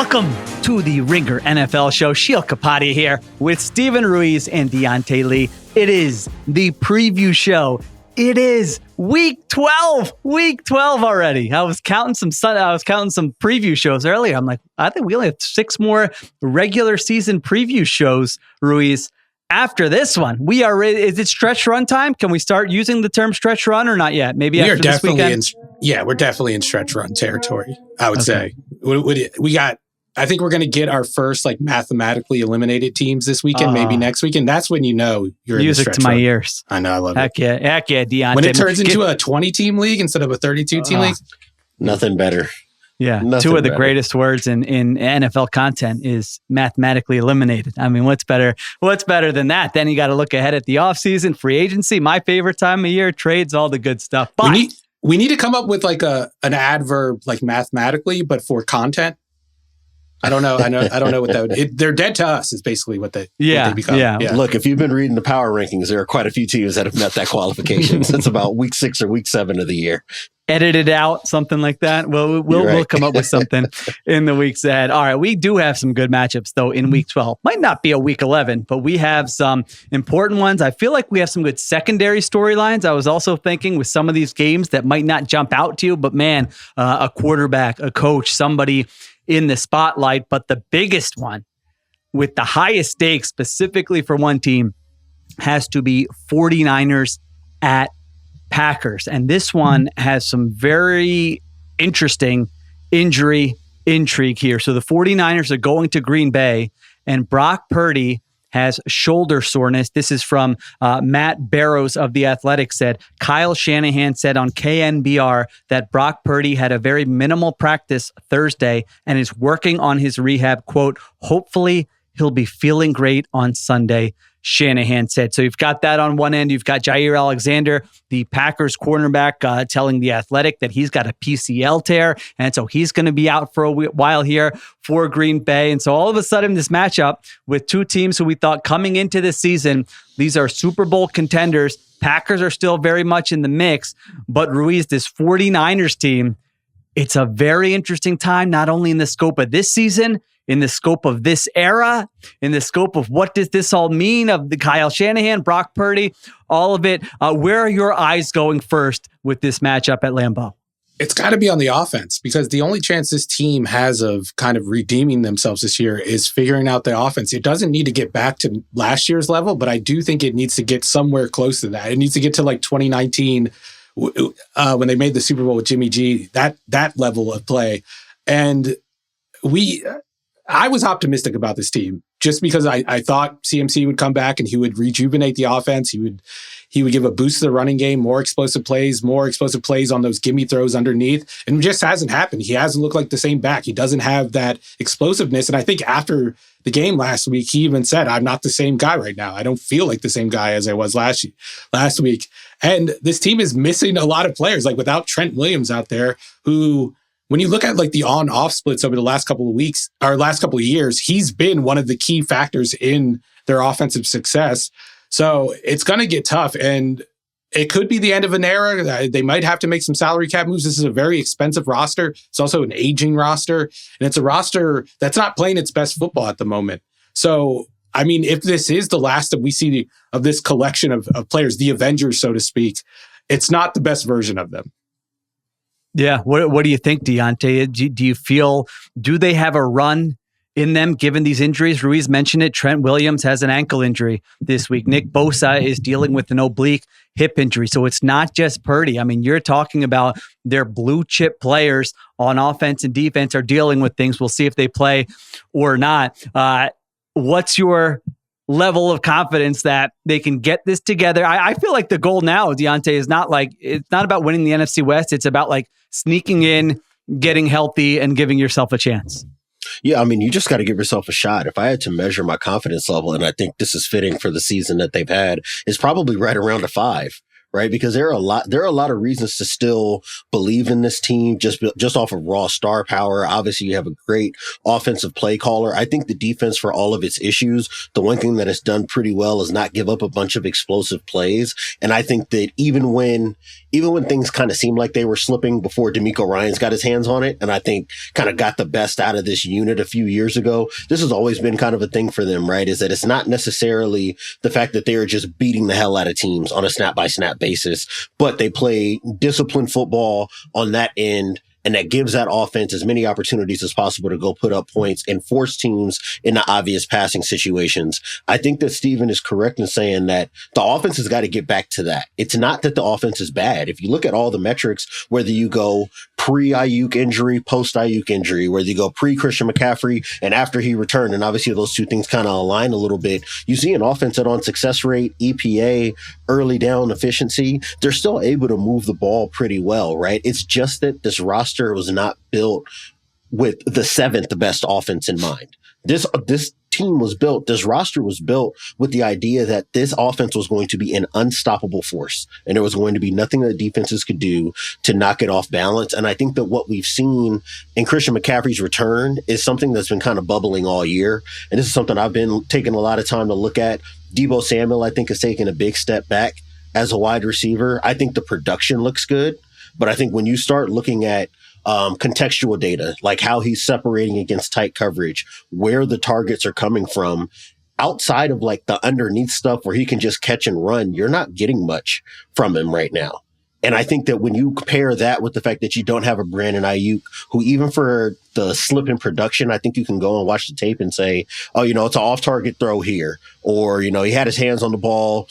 Welcome to the Ringer NFL show. Sheil Kapadia here with Steven Ruiz and Diante Lee. It is the preview show. It is week 12 already. I was counting some preview shows earlier. I'm like, I think we only have 6 more regular season preview shows, Ruiz. After this one, we are ready. Is it stretch run time? Can we start using the term stretch run or not yet? Maybe after this weekend? We're definitely in stretch run territory, I would say. I think we're going to get our first mathematically eliminated teams this weekend, maybe next weekend. That's when you know you're in the stretch run. Music to my ears. I know, I love it. Heck yeah, Diante. When it turns into a 20-team league instead of a 32-team league. Nothing better. Yeah, Nothing 2 of the better. greatest words in NFL content is mathematically eliminated. I mean, what's better than that? Then you got to look ahead at the offseason, free agency, my favorite time of year, trades, all the good stuff. But we need to come up with an adverb mathematically, but for content. I don't know what that would. They're dead to us is basically what they become. Yeah. Look, if you've been reading the power rankings, there are quite a few teams that have met that qualification since about week 6 or week 7 of the year. Edit it out, something like that. Well, we'll come up with something in the weeks ahead. All right, we do have some good matchups, though, in week 12. Might not be a week 11, but we have some important ones. I feel like we have some good secondary storylines. I was also thinking with some of these games that might not jump out to you, but man, a quarterback, a coach, somebody in the spotlight. But the biggest one with the highest stakes specifically for one team has to be 49ers at Packers. And this one has some very interesting injury intrigue here. So the 49ers are going to Green Bay, and Brock Purdy has shoulder soreness. This is from Matt Barrows of The Athletic said, Kyle Shanahan said on KNBR that Brock Purdy had a very minimal practice Thursday and is working on his rehab. Quote, hopefully he'll be feeling great on Sunday, Shanahan said. So you've got that on one end. You've got Jair Alexander, the Packers cornerback, telling The Athletic that he's got a PCL tear. And so he's going to be out for a while here for Green Bay. And so all of a sudden, this matchup with 2 teams who we thought coming into this season, these are Super Bowl contenders. Packers are still very much in the mix. But Ruiz, this 49ers team, it's a very interesting time, not only in the scope of this season, in the scope of this era, in the scope of what does this all mean of the Kyle Shanahan, Brock Purdy, all of it. Where are your eyes going first with this matchup at Lambeau? It's got to be on the offense, because the only chance this team has of kind of redeeming themselves this year is figuring out the offense. It doesn't need to get back to last year's level, but I do think it needs to get somewhere close to that. It needs to get to 2019 when they made the Super Bowl with Jimmy G, that level of play. And I was optimistic about this team just because I thought CMC would come back and he would rejuvenate the offense. He would give a boost to the running game, more explosive plays on those gimme throws underneath. And it just hasn't happened. He hasn't looked like the same back. He doesn't have that explosiveness. And I think after the game last week, he even said, I'm not the same guy right now. I don't feel like the same guy as I was last week. And this team is missing a lot of players, without Trent Williams out there, who, when you look at the on-off splits over the last couple of weeks or last couple of years, he's been one of the key factors in their offensive success. So it's going to get tough, and it could be the end of an era. They might have to make some salary cap moves. This is a very expensive roster. It's also an aging roster, and it's a roster that's not playing its best football at the moment. So, I mean, if this is the last that we see of this collection of players, the Avengers, so to speak, it's not the best version of them. Yeah. What do you think, Diante? Do you feel, do they have a run in them given these injuries? Ruiz mentioned it. Trent Williams has an ankle injury this week. Nick Bosa is dealing with an oblique hip injury. So it's not just Purdy. I mean, you're talking about their blue chip players on offense and defense are dealing with things. We'll see if they play or not. What's your level of confidence that they can get this together? I feel like the goal now, Diante, is it's not about winning the NFC West. It's about sneaking in, getting healthy, and giving yourself a chance. Yeah, I mean, you just got to give yourself a shot. If I had to measure my confidence level, and I think this is fitting for the season that they've had, it's probably right around a 5. Right, because there are a lot of reasons to still believe in this team just off of raw star power. Obviously, you have a great offensive play caller. I think the defense, for all of its issues, the one thing that it's done pretty well is not give up a bunch of explosive plays. And I think that even when even when things kind of seemed like they were slipping before D'Amico Ryans got his hands on it, and I think kind of got the best out of this unit a few years ago, this has always been kind of a thing for them, right? Is that it's not necessarily the fact that they are just beating the hell out of teams on a snap-by-snap basis, but they play disciplined football on that end, and that gives that offense as many opportunities as possible to go put up points and force teams into obvious passing situations. I think that Steven is correct in saying that the offense has got to get back to that. It's not that the offense is bad. If you look at all the metrics, whether you go pre-Ayuk injury, post-Ayuk injury, whether you go pre-Christian McCaffrey and after he returned, and obviously those two things kind of align a little bit, you see an offense that on success rate, EPA, early down efficiency, they're still able to move the ball pretty well, right? It's just that this roster was not built with the seventh best offense in mind. This team was built, this roster was built with the idea that this offense was going to be an unstoppable force, and there was going to be nothing that defenses could do to knock it off balance. And I think that what we've seen in Christian McCaffrey's return is something that's been kind of bubbling all year. And this is something I've been taking a lot of time to look at. Deebo Samuel, I think, has taken a big step back as a wide receiver. I think the production looks good, but I think when you start looking at contextual data, like how he's separating against tight coverage, where the targets are coming from, outside of like the underneath stuff where he can just catch and run, you're not getting much from him right now. And I think that when you compare that with the fact that you don't have a Brandon Ayuk, who even for the slip in production, I think you can go and watch the tape and say, oh, you know, it's an off-target throw here, or, you know, he had his hands on the ball,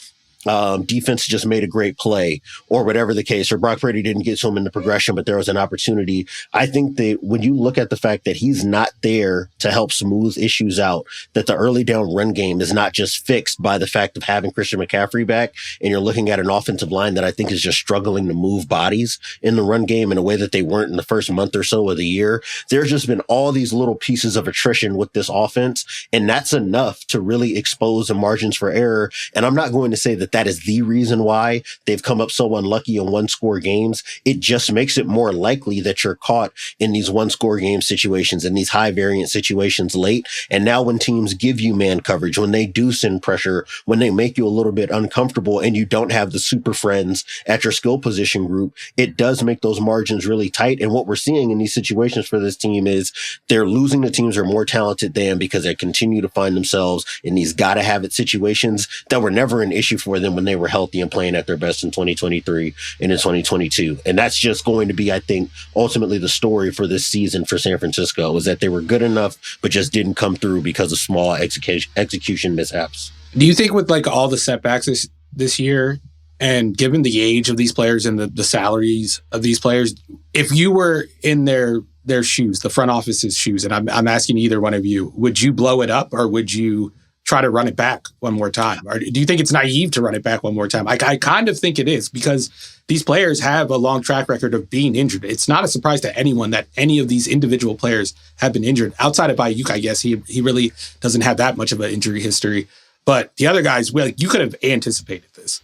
defense just made a great play, or whatever the case, or Brock Purdy didn't get to him in the progression, but there was an opportunity. I think that when you look at the fact that he's not there to help smooth issues out, that the early down run game is not just fixed by the fact of having Christian McCaffrey back, and you're looking at an offensive line that I think is just struggling to move bodies in the run game in a way that they weren't in the first month or so of the year. There's just been all these little pieces of attrition with this offense, and that's enough to really expose the margins for error. And I'm not going to say that that is the reason why they've come up so unlucky in one-score games. It just makes it more likely that you're caught in these one-score game situations and these high-variance situations late. And now when teams give you man coverage, when they do send pressure, when they make you a little bit uncomfortable and you don't have the super friends at your skill position group, it does make those margins really tight. And what we're seeing in these situations for this team is they're losing to teams that are more talented than, because they continue to find themselves in these gotta-have-it situations that were never an issue for them when they were healthy and playing at their best in 2023 and in 2022. And that's just going to be, I think, ultimately the story for this season for San Francisco, is that they were good enough, but just didn't come through because of small execution mishaps. Do you think with like all the setbacks this year, and given the age of these players and the salaries of these players, if you were in their shoes, the front office's shoes, and I'm asking either one of you, would you blow it up, or would you try to run it back one more time? Or do you think it's naive to run it back one more time? I kind of think it is, because these players have a long track record of being injured. It's not a surprise to anyone that any of these individual players have been injured. Outside of Ayuk, I guess he really doesn't have that much of an injury history. But the other guys, well, you could have anticipated this.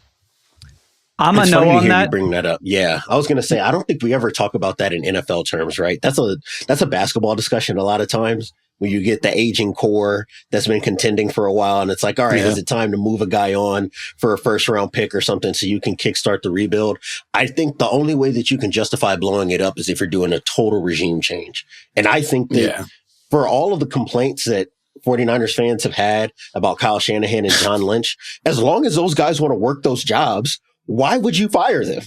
I'm a no on that. Bring that up. Yeah, I was going to say, I don't think we ever talk about that in NFL terms, right? That's a basketball discussion a lot of times, when you get the aging core that's been contending for a while, and it's like, all right, is it time to move a guy on for a first round pick or something so you can kickstart the rebuild? I think the only way that you can justify blowing it up is if you're doing a total regime change. And I think that for all of the complaints that 49ers fans have had about Kyle Shanahan and John Lynch, as long as those guys want to work those jobs, why would you fire them?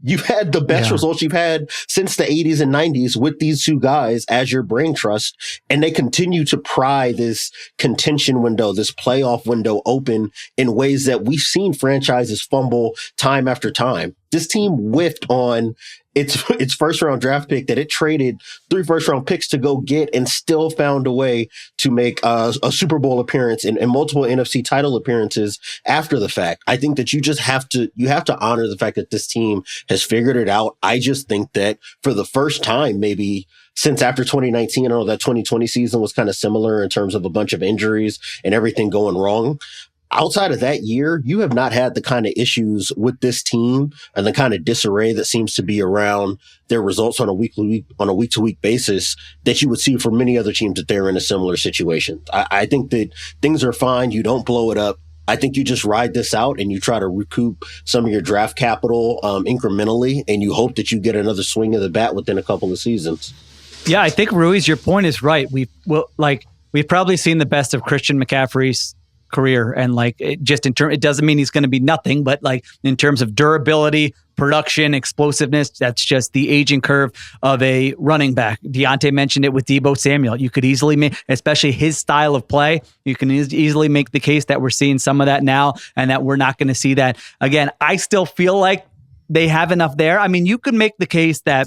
You've had the best results you've had since the 80s and 90s with these two guys as your brain trust, and they continue to pry this contention window, this playoff window open in ways that we've seen franchises fumble time after time. This team whiffed on its first round draft pick that it traded 3 first round picks to go get, and still found a way to make a Super Bowl appearance and multiple NFC title appearances after the fact. I think that you have to honor the fact that this team has figured it out. I just think that for the first time, maybe since after 2019, I know that 2020 season was kind of similar in terms of a bunch of injuries and everything going wrong. Outside of that year, you have not had the kind of issues with this team and the kind of disarray that seems to be around their results on a week-to-week basis that you would see for many other teams that they're in a similar situation. I think that things are fine. You don't blow it up. I think you just ride this out and you try to recoup some of your draft capital incrementally, and you hope that you get another swing of the bat within a couple of seasons. Yeah, I think Ruiz, your point is right. We've probably seen the best of Christian McCaffrey's career, and it doesn't mean he's going to be nothing, but in terms of durability, production, explosiveness, that's just the aging curve of a running back. Diante mentioned it with Deebo Samuel. You could easily make, especially his style of play, you can easily make the case that we're seeing some of that now and that we're not going to see that again. I still feel like they have enough there. I mean, you could make the case that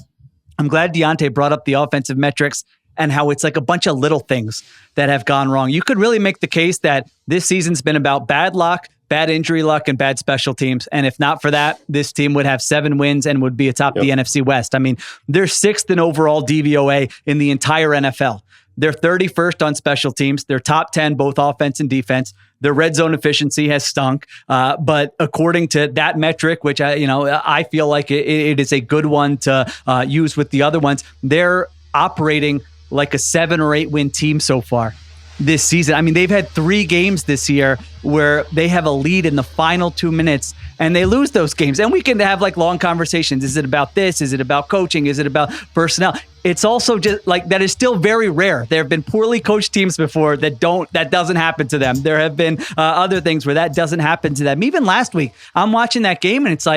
I'm glad Diante brought up the offensive metrics and how it's a bunch of little things that have gone wrong. You could really make the case that this season's been about bad luck, bad injury luck, and bad special teams. And if not for that, this team would have 7 wins and would be atop the NFC West. I mean, they're 6th in overall DVOA in the entire NFL. They're 31st on special teams. They're top 10, both offense and defense. Their red zone efficiency has stunk. But according to that metric, which I feel like it is a good one to use with the other ones, they're operating like a 7 or 8 win team so far this season. I mean, they've had 3 games this year where they have a lead in the final 2 minutes and they lose those games. And we can have long conversations. Is it about this? Is it about coaching? Is it about personnel? It's also just that is still very rare. There have been poorly coached teams before that doesn't happen to them. There have been other things where that doesn't happen to them. Even last week, I'm watching that game and it's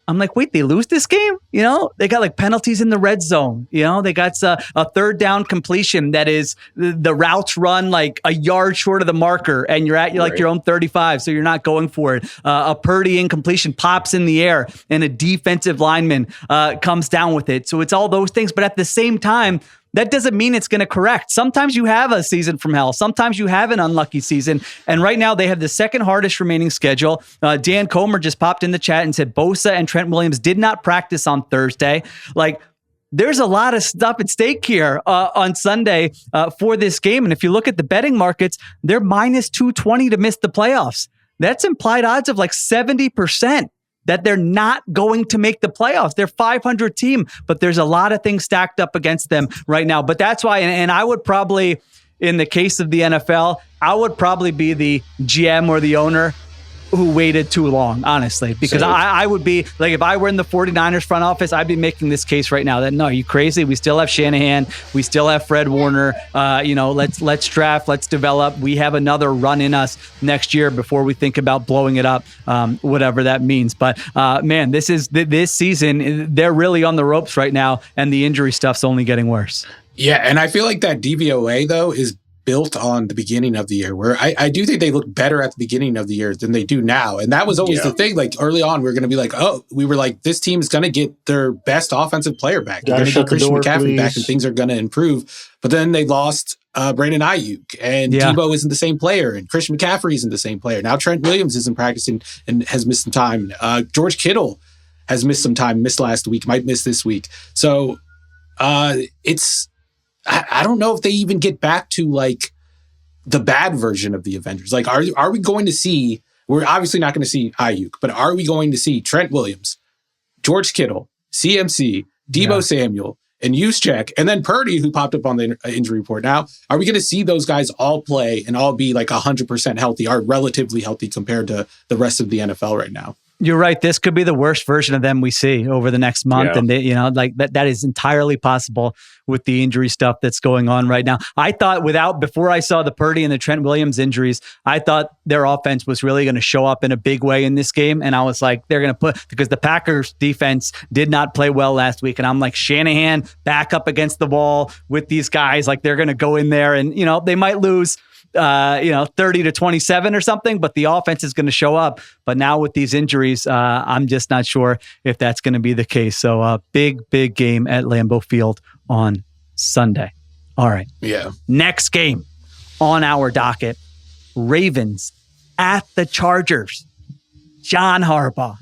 I'm wait, they lose this game? They got penalties in the red zone. They got a third down completion that is the routes run a yard short of the marker and you're at your own 35. So you're not going for it. A Purdy incompletion pops in the air and a defensive lineman comes down with it. So it's all those things. But at the same time, that doesn't mean it's going to correct. Sometimes you have a season from hell. Sometimes you have an unlucky season. And right now they have the second hardest remaining schedule. Dan Comer just popped in the chat and said Bosa and Trent Williams did not practice on Thursday. There's a lot of stuff at stake here on Sunday for this game. And if you look at the betting markets, they're minus 220 to miss the playoffs. That's implied odds of 70%. That they're not going to make the playoffs. They're 500 team, but there's a lot of things stacked up against them right now. But that's why, and I would probably, in the case of the NFL, I would probably be the GM or the owner who waited too long, honestly, because I would be if I were in the 49ers front office, I'd be making this case right now that, no, are you crazy? We still have Shanahan. We still have Fred Warner. Let's draft, let's develop. We have another run in us next year before we think about blowing it up, whatever that means. But man, this season, they're really on the ropes right now and the injury stuff's only getting worse. Yeah. And I feel like that DVOA though is built on the beginning of the year, where I do think they look better at the beginning of the year than they do now. And that was always the thing. Early on, we were going to be this team is going to get their best offensive player back. They're going to get Christian McCaffrey back and things are going to improve. But then they lost Brandon Ayuk and Deebo isn't the same player and Christian McCaffrey isn't the same player. Now Trent Williams isn't practicing and has missed some time. George Kittle has missed some time, missed last week, might miss this week. So I don't know if they even get back to the bad version of the Avengers. Are we going to see, we're obviously not going to see Ayuk, but are we going to see Trent Williams, George Kittle, CMC, Deebo Samuel, and Juszczyk, and then Purdy, who popped up on the injury report now? Are we going to see those guys all play and all be 100% healthy, or relatively healthy compared to the rest of the NFL right now? You're right. This could be the worst version of them we see over the next month. And that is entirely possible with the injury stuff that's going on right now. I thought before I saw the Purdy and the Trent Williams injuries, I thought their offense was really going to show up in a big way in this game. And I was they're going to because the Packers defense did not play well last week. And I'm Shanahan back up against the wall with these guys. They're going to go in there and, they might lose 30-27 or something, but the offense is going to show up. But now with these injuries, I'm just not sure if that's going to be the case. So big game at Lambeau Field on Sunday. All right. Yeah. Next game on our docket, Ravens at the Chargers. John Harbaugh,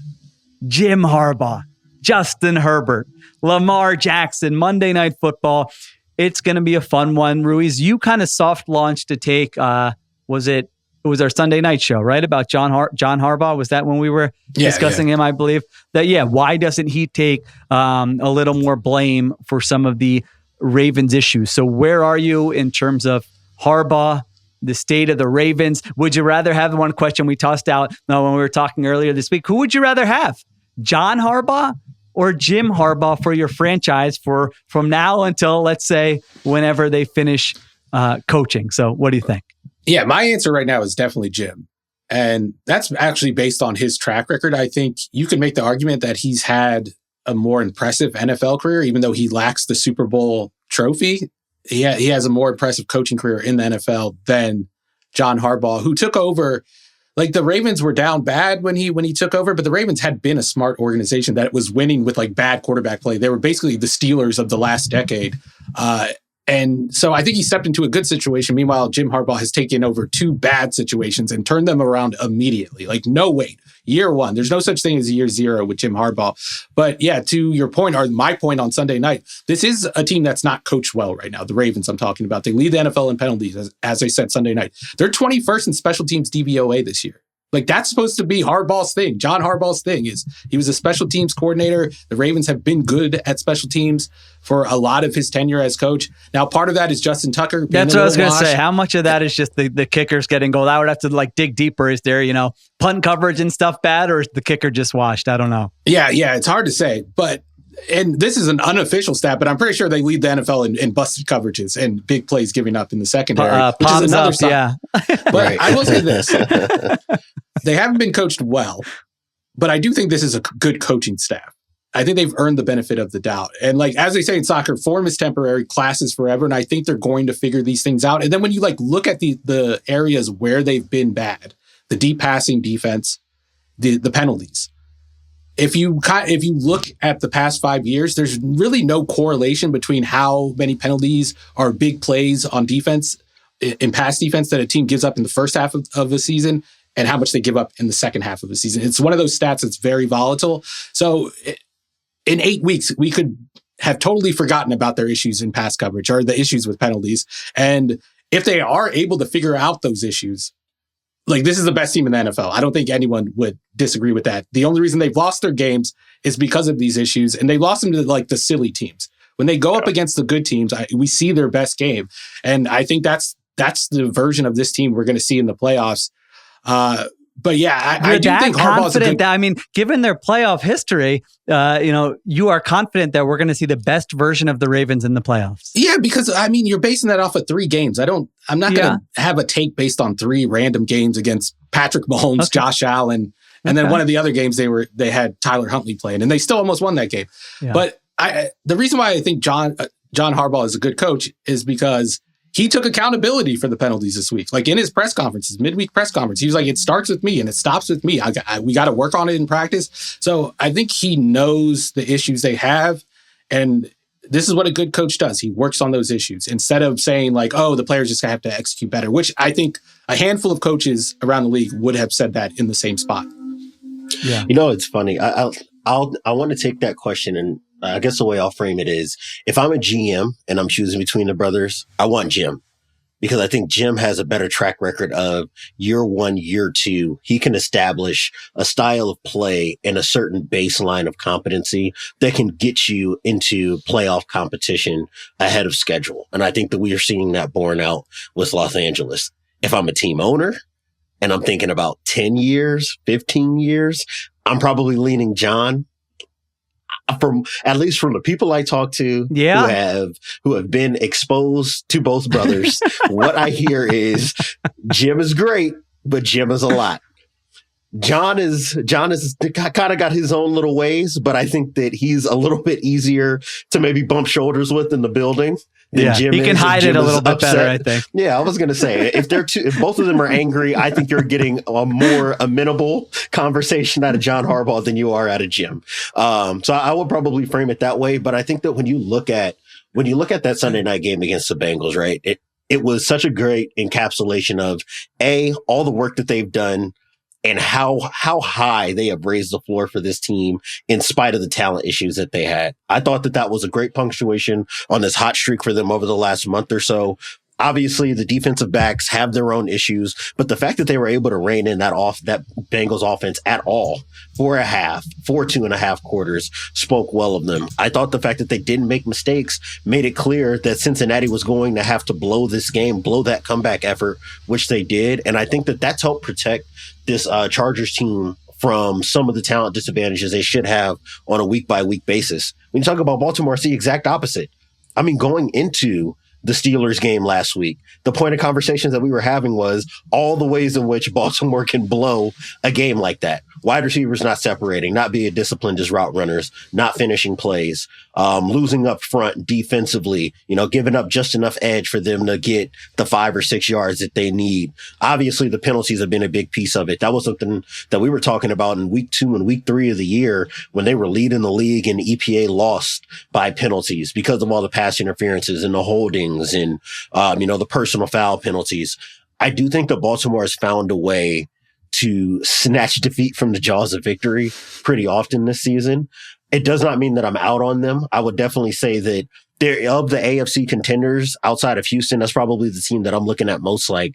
Jim Harbaugh, Justin Herbert, Lamar Jackson, Monday Night Football. It's going to be a fun one. Ruiz, you kind of soft launched to take, it was our Sunday night show, right? About John Harbaugh. Was that when we were discussing him, I believe? Why doesn't he take a little more blame for some of the Ravens issues? So where are you in terms of Harbaugh the state of the Ravens. Would you rather have, one question we tossed out when we were talking earlier this week, who would you rather have? John Harbaugh or Jim Harbaugh for your franchise from now until, let's say, whenever they finish coaching? So what do you think? Yeah, my answer right now is definitely Jim. And that's actually based on his track record. I think you can make the argument that he's had a more impressive NFL career, even though he lacks the Super Bowl trophy. He has a more impressive coaching career in the NFL than John Harbaugh, who took over. Like, the Ravens were down bad when he took over, but the Ravens had been a smart organization that was winning with like bad quarterback play. They were basically the Steelers of the last decade. And so I think he stepped into a good situation. Meanwhile, Jim Harbaugh has taken over two bad situations and turned them around immediately. Like, no wait, year one. There's no such thing as a year zero with Jim Harbaugh. But yeah, to your point, or my point on Sunday night, this is a team that's not coached well right now. The Ravens I'm talking about. They lead the NFL in penalties, as I said Sunday night. They're 21st in special teams DVOA this year. Like, that's supposed to be Harbaugh's thing. John Harbaugh's thing is he was a special teams coordinator. The Ravens have been good at special teams for a lot of his tenure as coach. Now, part of that is Justin Tucker. That's what I was going to say. How much of that is just the kickers getting gold? I would have to dig deeper. Is there, punt coverage and stuff bad, or is the kicker just washed? I don't know. Yeah, it's hard to say. And this is an unofficial stat, but I'm pretty sure they lead the NFL in busted coverages and big plays giving up in the secondary, which is another sign. Yeah. But right. I will say this. They haven't been coached well, but I do think this is a good coaching staff. I think they've earned the benefit of the doubt. And as they say in soccer, form is temporary, class is forever. And I think they're going to figure these things out. And then when you look at the areas where they've been bad, the deep passing defense, the penalties. If you look at the past 5 years, there's really no correlation between how many penalties or big plays on defense, in pass defense, that a team gives up in the first half of a season and how much they give up in the second half of the season. It's one of those stats that's very volatile. So in 8 weeks, we could have totally forgotten about their issues in pass coverage or the issues with penalties. And if they are able to figure out those issues, this is the best team in the NFL. I don't think anyone would disagree with that. The only reason they've lost their games is because of these issues, and they lost them to the silly teams. When they go up against the good teams, we see their best game. And I think that's the version of this team we're going to see in the playoffs. But yeah, I do think Harbaugh's confident given their playoff history, you are confident that we're going to see the best version of the Ravens in the playoffs. Yeah, because you're basing that off of 3 games. I'm not going to have a take based on 3 random games against Patrick Mahomes, Josh Allen, and then one of the other games they had Tyler Huntley playing, and they still almost won that game. Yeah. But the reason why I think John Harbaugh is a good coach is because he took accountability for the penalties this week. In his press conferences, midweek press conference, he was like, it starts with me and it stops with me. We got to work on it in practice. So I think he knows the issues they have. And this is what a good coach does. He works on those issues instead of saying the players just have to execute better, which I think a handful of coaches around the league would have said that in the same spot. Yeah. It's funny. I want to take that question, and I guess the way I'll frame it is, if I'm a GM and I'm choosing between the brothers, I want Jim, because I think Jim has a better track record of year 1, year 2. He can establish a style of play and a certain baseline of competency that can get you into playoff competition ahead of schedule. And I think that we are seeing that borne out with Los Angeles. If I'm a team owner and I'm thinking about 10 years, 15 years, I'm probably leaning John. At least from the people I talk to who have been exposed to both brothers, what I hear is Jim is great, but Jim is a lot. John is kind of got his own little ways, but I think that he's a little bit easier to maybe bump shoulders with in the building than Jim is. He can hide it a little bit better, I think. Yeah, I was going to say, if both of them are angry, I think you're getting a more amenable conversation out of John Harbaugh than you are out of Jim. So I would probably frame it that way. But I think that when you look at that Sunday night game against the Bengals, right, it was such a great encapsulation of all the work that they've done and how high they have raised the floor for this team in spite of the talent issues that they had. I thought that was a great punctuation on this hot streak for them over the last month or so. Obviously, the defensive backs have their own issues, but the fact that they were able to rein in that Bengals offense at all for 2.5 quarters spoke well of them. I thought the fact that they didn't make mistakes made it clear that Cincinnati was going to have to blow this game, blow that comeback effort, which they did. And I think that that's helped protect this Chargers team from some of the talent disadvantages they should have on a week-by-week basis. When you talk about Baltimore, it's the exact opposite. I mean, going into the Steelers game last week, the point of conversations that we were having was all the ways in which Baltimore can blow a game like that. Wide receivers not separating, not being disciplined as route runners, not finishing plays, losing up front defensively, giving up just enough edge for them to get the 5 or 6 yards that they need. Obviously, the penalties have been a big piece of it. That was something that we were talking about in week 2 and week 3 of the year when they were leading the league and EPA lost by penalties because of all the pass interferences and the holdings and, the personal foul penalties. I do think that Baltimore has found a way to snatch defeat from the jaws of victory pretty often this season. It does not mean that I'm out on them. I would definitely say that they're of the AFC contenders outside of Houston. That's probably the team that I'm looking at most. Like,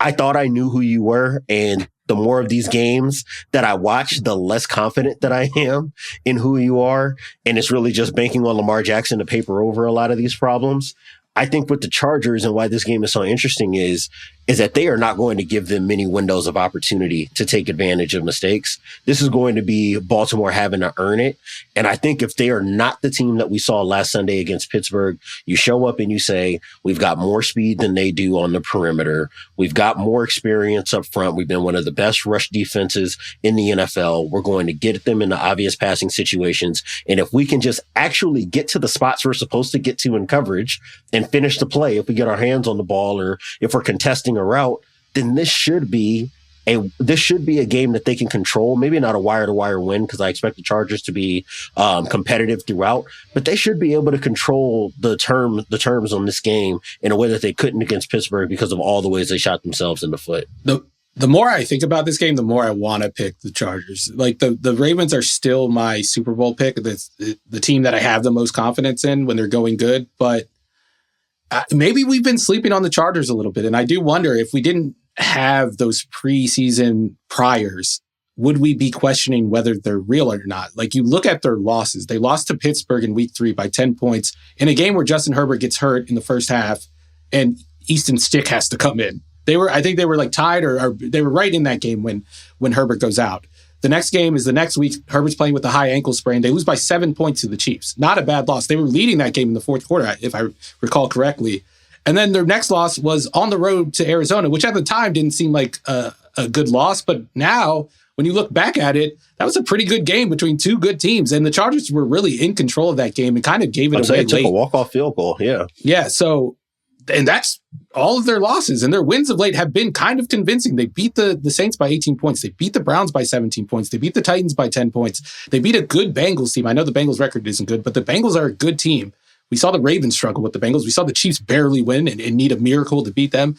I thought I knew who you were, and the more of these games that I watch, the less confident that I am in who you are. And it's really just banking on Lamar Jackson to paper over a lot of these problems. I think with the Chargers and why this game is so interesting is that they are not going to give them many windows of opportunity to take advantage of mistakes. This is going to be Baltimore having to earn it. And I think if they are not the team that we saw last Sunday against Pittsburgh, you show up and you say, we've got more speed than they do on the perimeter. We've got more experience up front. We've been one of the best rush defenses in the NFL. We're going to get them in the obvious passing situations. And if we can just actually get to the spots we're supposed to get to in coverage and finish the play, if we get our hands on the ball or if we're contesting a route, then this should be a game that they can control. Maybe not a wire-to-wire win, because I expect the Chargers to be competitive throughout, but they should be able to control the terms on this game in a way that they couldn't against Pittsburgh because of all the ways they shot themselves in the foot. The more I think about this game, the more I want to pick the Chargers. Like the Ravens are still my Super Bowl pick. That's the team that I have the most confidence in when they're going good, but maybe we've been sleeping on the Chargers a little bit. And I do wonder if we didn't have those preseason priors, would we be questioning whether they're real or not? Like, you look at their losses. They lost to Pittsburgh in week 3 by 10 points in a game where Justin Herbert gets hurt in the first half and Easton Stick has to come in. I think they were like tied or they were right in that game when Herbert goes out. The next game is the next week. Herbert's playing with a high ankle sprain. They lose by 7 points to the Chiefs. Not a bad loss. They were leading that game in the fourth quarter, if I recall correctly. And then their next loss was on the road to Arizona, which at the time didn't seem like a good loss. But now, when you look back at it, that was a pretty good game between two good teams. And the Chargers were really in control of that game and kind of gave it away late. Took a walk-off field goal, yeah. Yeah, so... And that's all of their losses. And their wins of late have been kind of convincing. They beat the Saints by 18 points. They beat the Browns by 17 points. They beat the Titans by 10 points. They beat a good Bengals team. I know the Bengals record isn't good, but the Bengals are a good team. We saw the Ravens struggle with the Bengals. We saw the Chiefs barely win and need a miracle to beat them.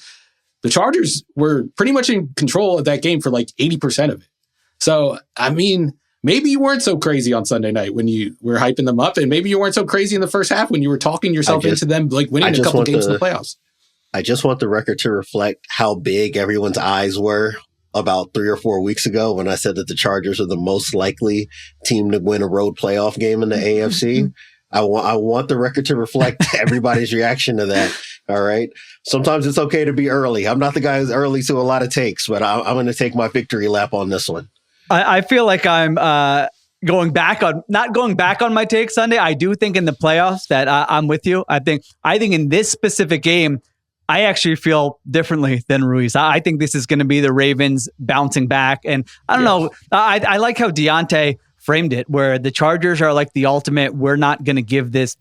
The Chargers were pretty much in control of that game for like 80% of it. So, I mean... Maybe you weren't so crazy on Sunday night when you were hyping them up, and maybe you weren't so crazy in the first half when you were talking yourself into them like winning a couple games in the playoffs. I just want the record to reflect how big everyone's eyes were about 3 or 4 weeks ago when I said that the Chargers are the most likely team to win a road playoff game in the AFC. I want the record to reflect everybody's reaction to that. All right. Sometimes it's okay to be early. I'm not the guy who's early to a lot of takes, but I'm going to take my victory lap on this one. I feel like I'm not going back on my take Sunday. I do think in the playoffs that I'm with you. I think in this specific game, I actually feel differently than Ruiz. I think this is going to be the Ravens bouncing back. And I don't know. I like how Diante framed it, where the Chargers are like the ultimate, we're not going to give this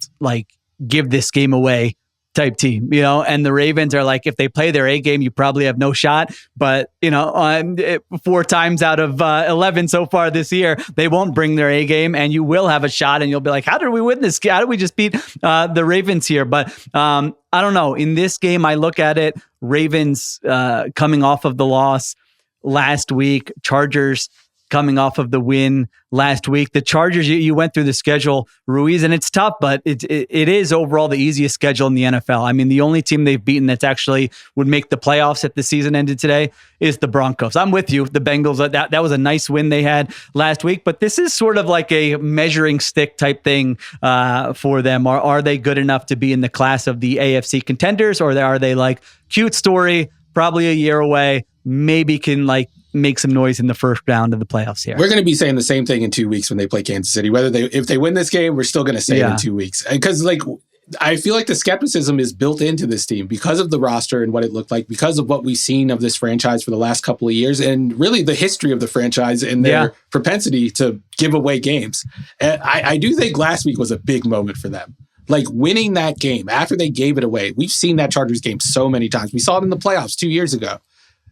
game away type team, and the Ravens are like, if they play their A game, you probably have no shot. But, 4 times out of 11 so far this year, they won't bring their A game and you will have a shot and you'll be like, how did we win this game? How did we just beat the Ravens here? But I don't know. In this game, I look at it, Ravens coming off of the loss last week, Chargers coming off of the win last week. The Chargers, you went through the schedule, Ruiz, and it's tough, but it is overall the easiest schedule in the NFL. I mean, the only team they've beaten that's actually would make the playoffs if the season ended today is the Broncos. I'm with you. The Bengals, that was a nice win they had last week, but this is sort of like a measuring stick type thing for them. Are they good enough to be in the class of the AFC contenders, or are they like cute story, probably a year away, maybe can like make some noise in the first round of the playoffs here? We're going to be saying the same thing in 2 weeks when they play Kansas City. If they win this game, we're still going to say it in 2 weeks. Because like, I feel like the skepticism is built into this team because of the roster and what it looked like, because of what we've seen of this franchise for the last couple of years, and really the history of the franchise and their propensity to give away games. And I do think last week was a big moment for them. Like winning that game after they gave it away. We've seen that Chargers game so many times. We saw it in the playoffs 2 years ago.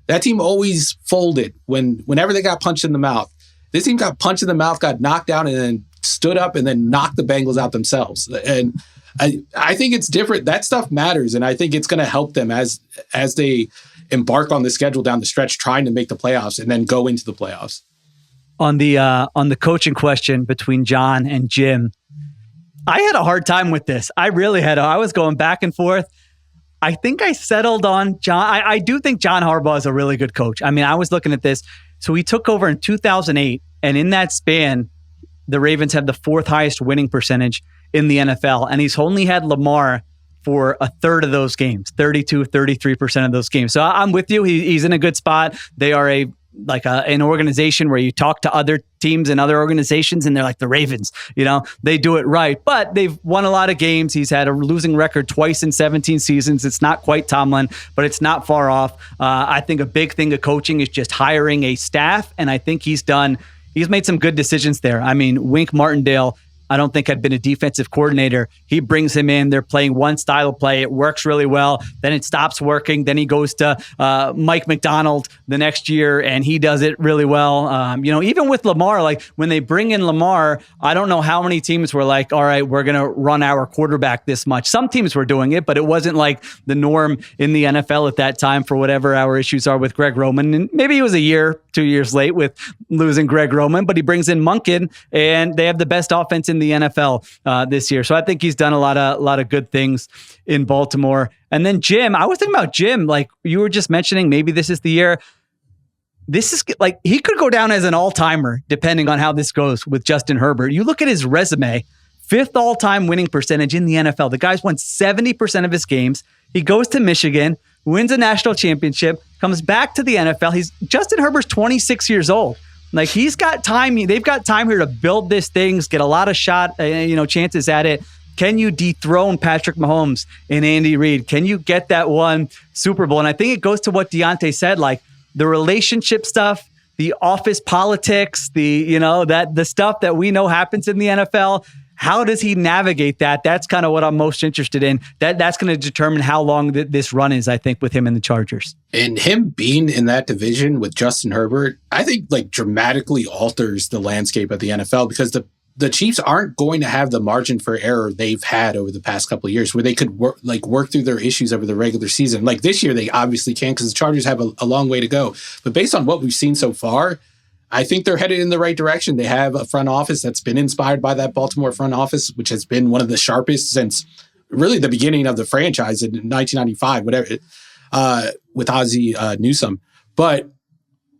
That team always folded whenever they got punched in the mouth. This team got punched in the mouth, got knocked down, and then stood up and then knocked the Bengals out themselves. And I think it's different. That stuff matters, and I think it's going to help them as they embark on the schedule down the stretch, trying to make the playoffs and then go into the playoffs. On the coaching question between John and Jim, I had a hard time with this. I really had. I was going back and forth. I think I settled on John. I do think John Harbaugh is a really good coach. I mean, I was looking at this. So he took over in 2008, and in that span, the Ravens have the fourth highest winning percentage in the NFL, and he's only had Lamar for a third of those games, 33% of those games. So I'm with you. He's in a good spot. They are an organization where you talk to other teams and other organizations, and they're like the Ravens, they do it right, but they've won a lot of games. He's had a losing record twice in 17 seasons. It's not quite Tomlin, but it's not far off. I think a big thing of coaching is just hiring a staff, and I think he's made some good decisions there. I mean, Wink Martindale, I don't think had been a defensive coordinator. He brings him in. They're playing one style of play. It works really well. Then it stops working. Then he goes to Mike McDonald the next year, and he does it really well. Even with Lamar, like when they bring in Lamar, I don't know how many teams were like, all right, we're going to run our quarterback this much. Some teams were doing it, but it wasn't like the norm in the NFL at that time for whatever our issues are with Greg Roman. And maybe he was a year, 2 years late with losing Greg Roman, but he brings in Monken, and they have the best offense in the NFL this year. So I think he's done a lot of good things in Baltimore. And then Jim, I was thinking about Jim, like you were just mentioning, maybe this is the year. This is like, he could go down as an all-timer depending on how this goes with Justin Herbert. You look at his resume, 5th all-time winning percentage in the NFL. The guy's won 70% of his games. He goes to Michigan, wins a national championship, comes back to the NFL. Justin Herbert's 26 years old. Like he's got time. They've got time here to build this thing, get a lot of chances at it. Can you dethrone Patrick Mahomes and Andy Reid? Can you get that one Super Bowl? And I think it goes to what Diante said, like the relationship stuff, the office politics, the stuff that we know happens in the NFL. How does he navigate that? That's kind of what I'm most interested in. That's going to determine how long this run is, I think, with him and the Chargers. And him being in that division with Justin Herbert, I think like dramatically alters the landscape of the NFL, because the Chiefs aren't going to have the margin for error they've had over the past couple of years where they could work through their issues over the regular season. Like this year, they obviously can because the Chargers have a long way to go. But based on what we've seen so far, I think they're headed in the right direction. They have a front office that's been inspired by that Baltimore front office, which has been one of the sharpest since really the beginning of the franchise in 1995, whatever, with Ozzie Newsome. But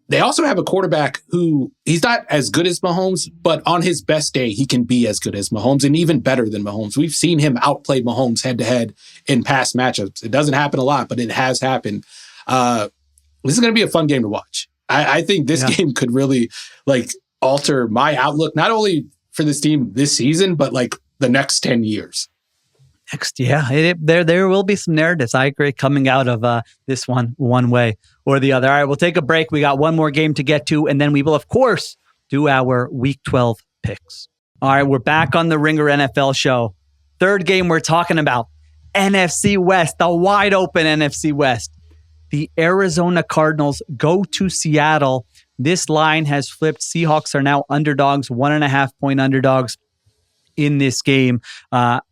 they also have a quarterback who he's not as good as Mahomes, but on his best day, he can be as good as Mahomes and even better than Mahomes. We've seen him outplay Mahomes head-to-head in past matchups. It doesn't happen a lot, but it has happened. This is going to be a fun game to watch. I think this game could really alter my outlook, not only for this team this season, but the next 10 years. There will be some narratives, I agree, coming out of this one way or the other. All right, we'll take a break. We got one more game to get to, and then we will, of course, do our Week 12 picks. All right, we're back on the Ringer NFL show. Third game we're talking about, NFC West, the wide open NFC West. The Arizona Cardinals go to Seattle. This line has flipped. Seahawks are now underdogs, 1.5-point underdogs in this game.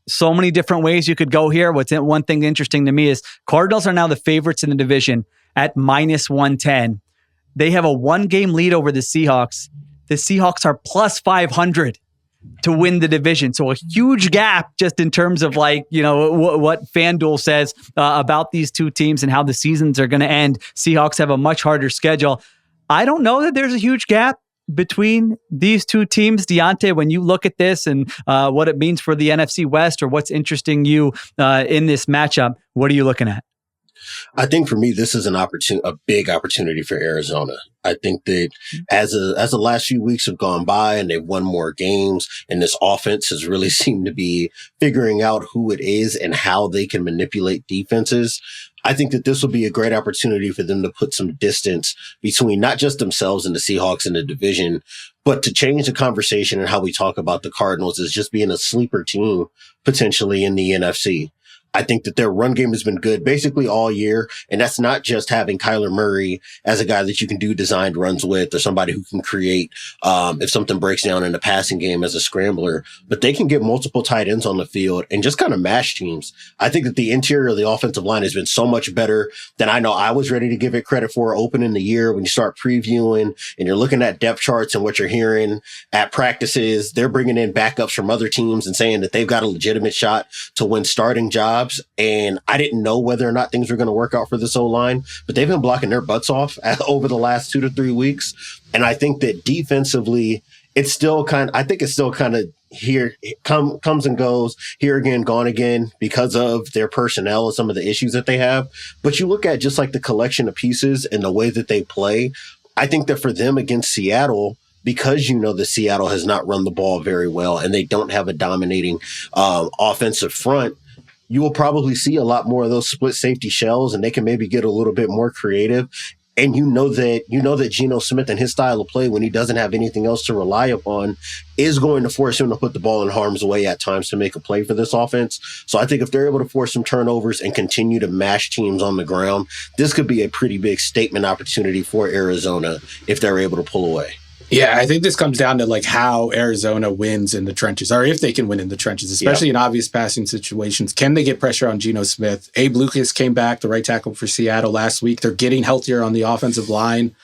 So many different ways you could go here. One thing interesting to me is Cardinals are now the favorites in the division at -110. They have a 1-game lead over the Seahawks. the Seahawks are plus 500 to win the division. So a huge gap just in terms of what FanDuel says about these two teams and how the seasons are going to end. Seahawks have a much harder schedule. I don't know that there's a huge gap between these two teams. Diante, when you look at this and what it means for the NFC West or what's interesting you in this matchup, what are you looking at? I think for me, this is a big opportunity for Arizona. I think that as the last few weeks have gone by and they've won more games and this offense has really seemed to be figuring out who it is and how they can manipulate defenses, I think that this will be a great opportunity for them to put some distance between not just themselves and the Seahawks in the division, but to change the conversation and how we talk about the Cardinals as just being a sleeper team potentially in the NFC. I think that their run game has been good basically all year. And that's not just having Kyler Murray as a guy that you can do designed runs with or somebody who can create if something breaks down in the passing game as a scrambler, but they can get multiple tight ends on the field and just kind of mash teams. I think that the interior of the offensive line has been so much better than I know I was ready to give it credit for opening the year. When you start previewing and you're looking at depth charts and what you're hearing at practices, they're bringing in backups from other teams and saying that they've got a legitimate shot to win starting jobs. And I didn't know whether or not things were going to work out for this O-line, but they've been blocking their butts off over the last 2 to 3 weeks. And I think that defensively, it's still kind of here, comes and goes, here again, gone again, because of their personnel and some of the issues that they have. But you look at just like the collection of pieces and the way that they play, I think that for them against Seattle, because the Seattle has not run the ball very well and they don't have a dominating offensive front, you will probably see a lot more of those split safety shells, and they can maybe get a little bit more creative. And you know that Geno Smith and his style of play, when he doesn't have anything else to rely upon, is going to force him to put the ball in harm's way at times to make a play for this offense. So I think if they're able to force some turnovers and continue to mash teams on the ground, this could be a pretty big statement opportunity for Arizona if they're able to pull away. Yeah, I think this comes down to how Arizona wins in the trenches, or if they can win in the trenches, especially in obvious passing situations. Can they get pressure on Geno Smith? Abe Lucas came back, the right tackle for Seattle last week. They're getting healthier on the offensive line.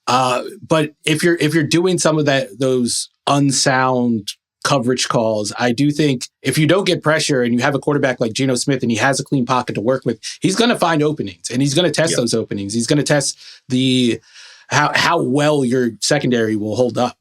But if you're doing some of those unsound coverage calls, I do think if you don't get pressure and you have a quarterback like Geno Smith and he has a clean pocket to work with, he's going to find openings and he's going to test those openings. He's going to test how well your secondary will hold up.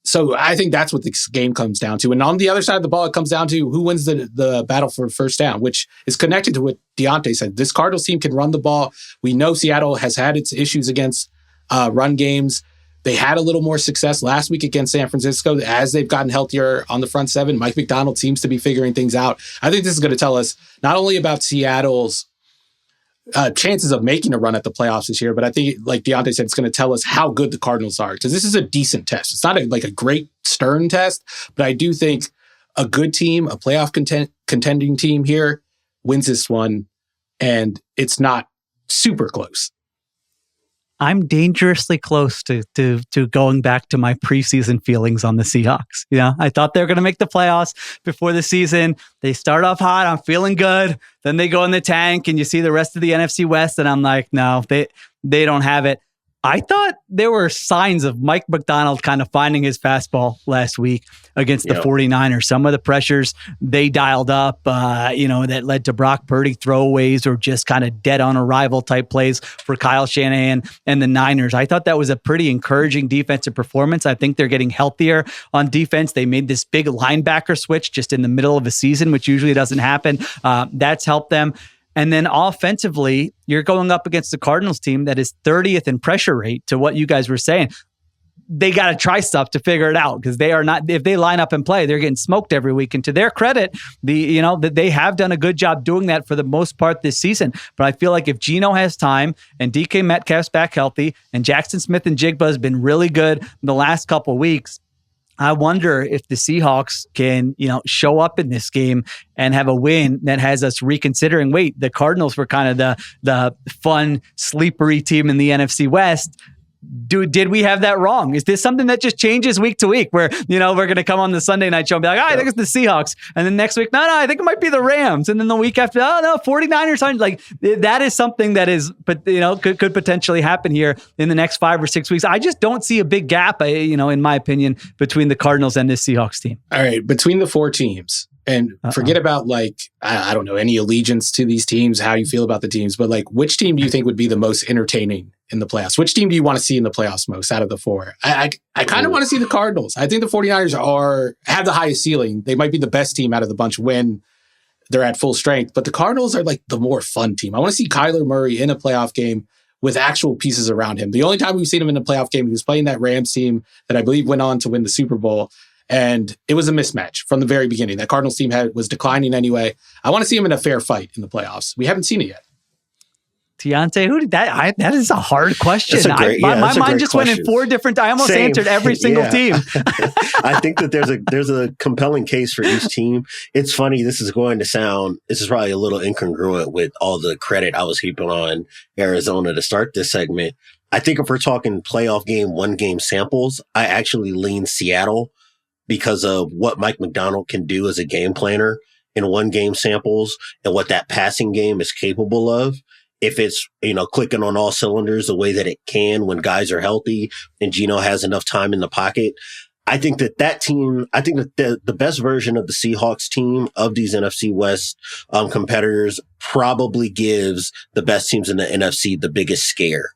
So I think that's what this game comes down to. And on the other side of the ball, it comes down to who wins the battle for first down, which is connected to what Diante said. This Cardinals team can run the ball. We know Seattle has had its issues against run games. They had a little more success last week against San Francisco as they've gotten healthier on the front seven. Mike McDonald seems to be figuring things out. I think this is going to tell us not only about Seattle's chances of making a run at the playoffs this year, but I think, like Diante said, it's going to tell us how good the Cardinals are, because this is a decent test. It's not a great stern test, but I do think a good team, a playoff contending team here, wins this one, and it's not super close. I'm dangerously close to going back to my preseason feelings on the Seahawks. I thought they were going to make the playoffs before the season. They start off hot. I'm feeling good. Then they go in the tank and you see the rest of the NFC West. And I'm like, no, they don't have it. I thought there were signs of Mike McDonald kind of finding his fastball last week against the 49ers. Some of the pressures they dialed up, that led to Brock Purdy throwaways or just kind of dead on arrival type plays for Kyle Shanahan and the Niners. I thought that was a pretty encouraging defensive performance. I think they're getting healthier on defense. They made this big linebacker switch just in the middle of a season, which usually doesn't happen. That's helped them. And then offensively, you're going up against the Cardinals team that is 30th in pressure rate, to what you guys were saying. They got to try stuff to figure it out, because they are not, if they line up and play, they're getting smoked every week. And to their credit, they have done a good job doing that for the most part this season. But I feel like if Geno has time and DK Metcalf's back healthy and Jackson Smith and Jigba has been really good in the last couple of weeks, I wonder if the Seahawks can, show up in this game and have a win that has us reconsidering, wait, the Cardinals were kind of the fun, sleepery team in the NFC West. did we have that wrong? Is this something that just changes week to week where, we're going to come on the Sunday night show and be like, I think it's the Seahawks. And then next week, no, I think it might be the Rams. And then the week after, 49ers. Like that is something that is, but could potentially happen here in the next 5 or 6 weeks. I just don't see a big gap, in my opinion, between the Cardinals and this Seahawks team. All right. Between the 4 teams, and forget about I don't know, any allegiance to these teams, how you feel about the teams, but which team do you think would be the most entertaining in the playoffs? Which team do you want to see in the playoffs most out of the 4? I kind of want to see the Cardinals. I think the 49ers have the highest ceiling. They might be the best team out of the bunch when they're at full strength, but the Cardinals are the more fun team. I want to see Kyler Murray in a playoff game with actual pieces around him. The only time we've seen him in a playoff game, he was playing that Rams team that I believe went on to win the Super Bowl. And it was a mismatch from the very beginning. That Cardinals team was declining anyway. I want to see him in a fair fight in the playoffs. We haven't seen it yet. Diante, who did that? That is a hard question. My mind just went in 4 different. I almost answered every single team. I think that there's a compelling case for each team. It's funny. This is probably a little incongruent with all the credit I was heaping on Arizona to start this segment. I think if we're talking playoff game, 1-game samples, I actually lean Seattle because of what Mike Macdonald can do as a game planner in 1-game samples and what that passing game is capable of. If it's, clicking on all cylinders the way that it can when guys are healthy and Geno has enough time in the pocket. I think that the best version of the Seahawks team of these NFC West competitors probably gives the best teams in the NFC the biggest scare.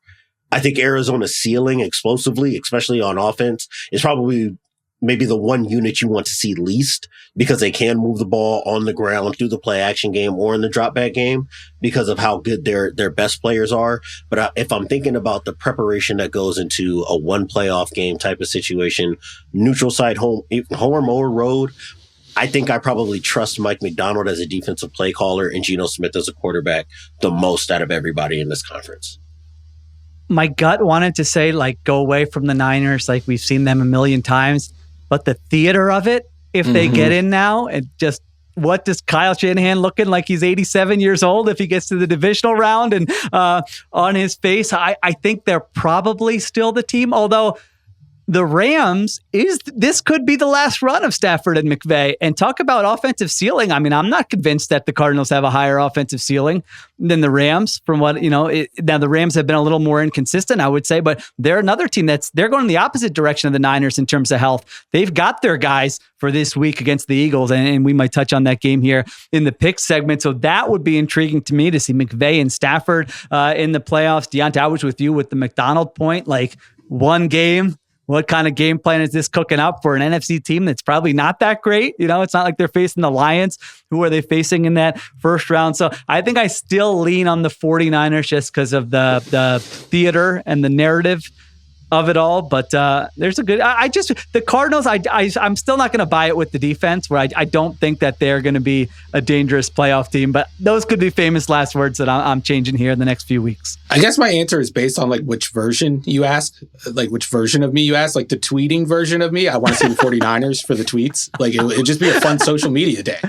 I think Arizona's ceiling explosively, especially on offense, is probably maybe the one unit you want to see least because they can move the ball on the ground through the play action game or in the drop back game because of how good their best players are. But if I'm thinking about the preparation that goes into a 1 playoff game type of situation, neutral site, home or road, I think I probably trust Mike Macdonald as a defensive play caller and Geno Smith as a quarterback the most out of everybody in this conference. My gut wanted to say, go away from the Niners. We've seen them a million times. But the theater of it, if they get in now, and just what does Kyle Shanahan looking like he's 87 years old if he gets to the divisional round and on his face, I think they're probably still the team. Although the Rams, this could be the last run of Stafford and McVay. And talk about offensive ceiling. I mean, I'm not convinced that the Cardinals have a higher offensive ceiling than the Rams from what, now the Rams have been a little more inconsistent, I would say, but they're another team they're going in the opposite direction of the Niners in terms of health. They've got their guys for this week against the Eagles, and we might touch on that game here in the pick segment. So that would be intriguing to me to see McVay and Stafford in the playoffs. Diante, I was with you with the McDonald point, 1 game. What kind of game plan is this cooking up for an NFC team that's probably not that great? It's not like they're facing the Lions. Who are they facing in that first round? So I think I still lean on the 49ers just because of the theater and the narrative of it all. But there's a good, the Cardinals, I'm still not going to buy it with the defense where I don't think that they're going to be a dangerous playoff team, but those could be famous last words that I'm changing here in the next few weeks. I guess my answer is based on which version you asked, which version of me you asked, the tweeting version of me. I want to see the 49ers for the tweets. It'd just be a fun social media day.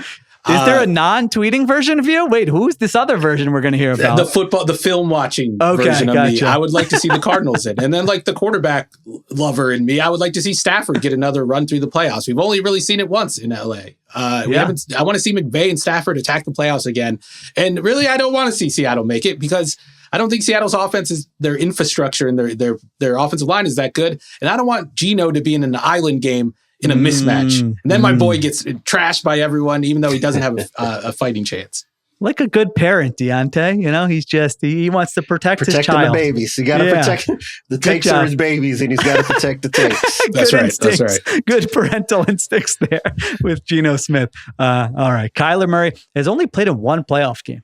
Is there a non-tweeting version of you? Wait, who's this other version we're going to hear about? The film watching version of me. I would like to see the Cardinals in. And then the quarterback lover in me, I would like to see Stafford get another run through the playoffs. We've only really seen it once in LA. I want to see McVay and Stafford attack the playoffs again. And really, I don't want to see Seattle make it because I don't think Seattle's offense is their infrastructure and their offensive line is that good. And I don't want Geno to be in an island game in a mismatch. And then my boy gets trashed by everyone, even though he doesn't have a fighting chance. Like a good parent, Diante. He's just, he wants to protect his child. The babies. You got to protect the takes are his babies, and he's got to protect the takes. That's right. Good parental instincts there with Geno Smith. All right. Kyler Murray has only played in 1 playoff game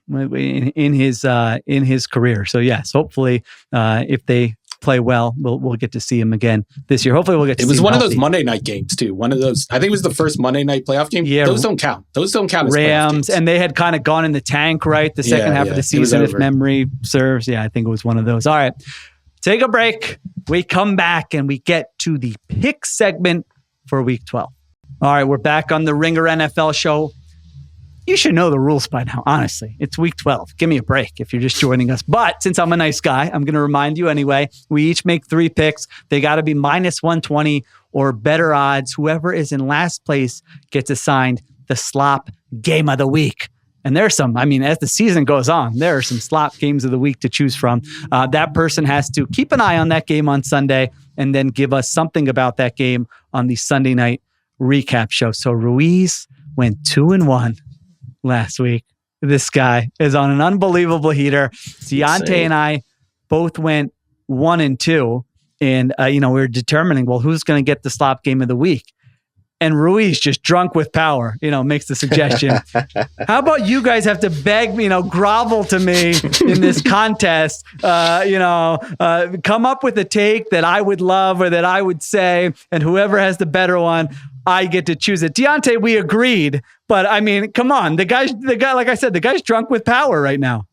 in his career. So yes, hopefully if they play well, we'll get to see him again this year. Hopefully we'll get to see him. It was one of those Monday night games too. One of those, I think it was the first Monday night playoff game. Yeah. Those don't count. Those don't count as Rams, and they had kind of gone in the tank, right? The second half of the season, if memory serves. Yeah, I think it was one of those. All right. Take a break. We come back and we get to the pick segment for week 12. All right, we're back on the Ringer NFL show. You should know the rules by now, honestly. It's week 12. Give me a break if you're just joining us. But since I'm a nice guy, I'm going to remind you anyway. We each make 3 picks. They got to be minus 120 or better odds. Whoever is in last place gets assigned the slop game of the week. And there's some, as the season goes on, there are some slop games of the week to choose from. That person has to keep an eye on that game on Sunday and then give us something about that game on the Sunday night recap show. So Ruiz went 2-1 last week. This guy is on an unbelievable heater. Diante and I both went 1-2. And, we were determining, well, who's going to get the slop game of the week? And Ruiz, just drunk with power, makes the suggestion. How about you guys have to beg, grovel to me in this contest, come up with a take that I would love or that I would say, and whoever has the better one, I get to choose it. Diante, we agreed, but come on, the guy, like I said, the guy's drunk with power right now.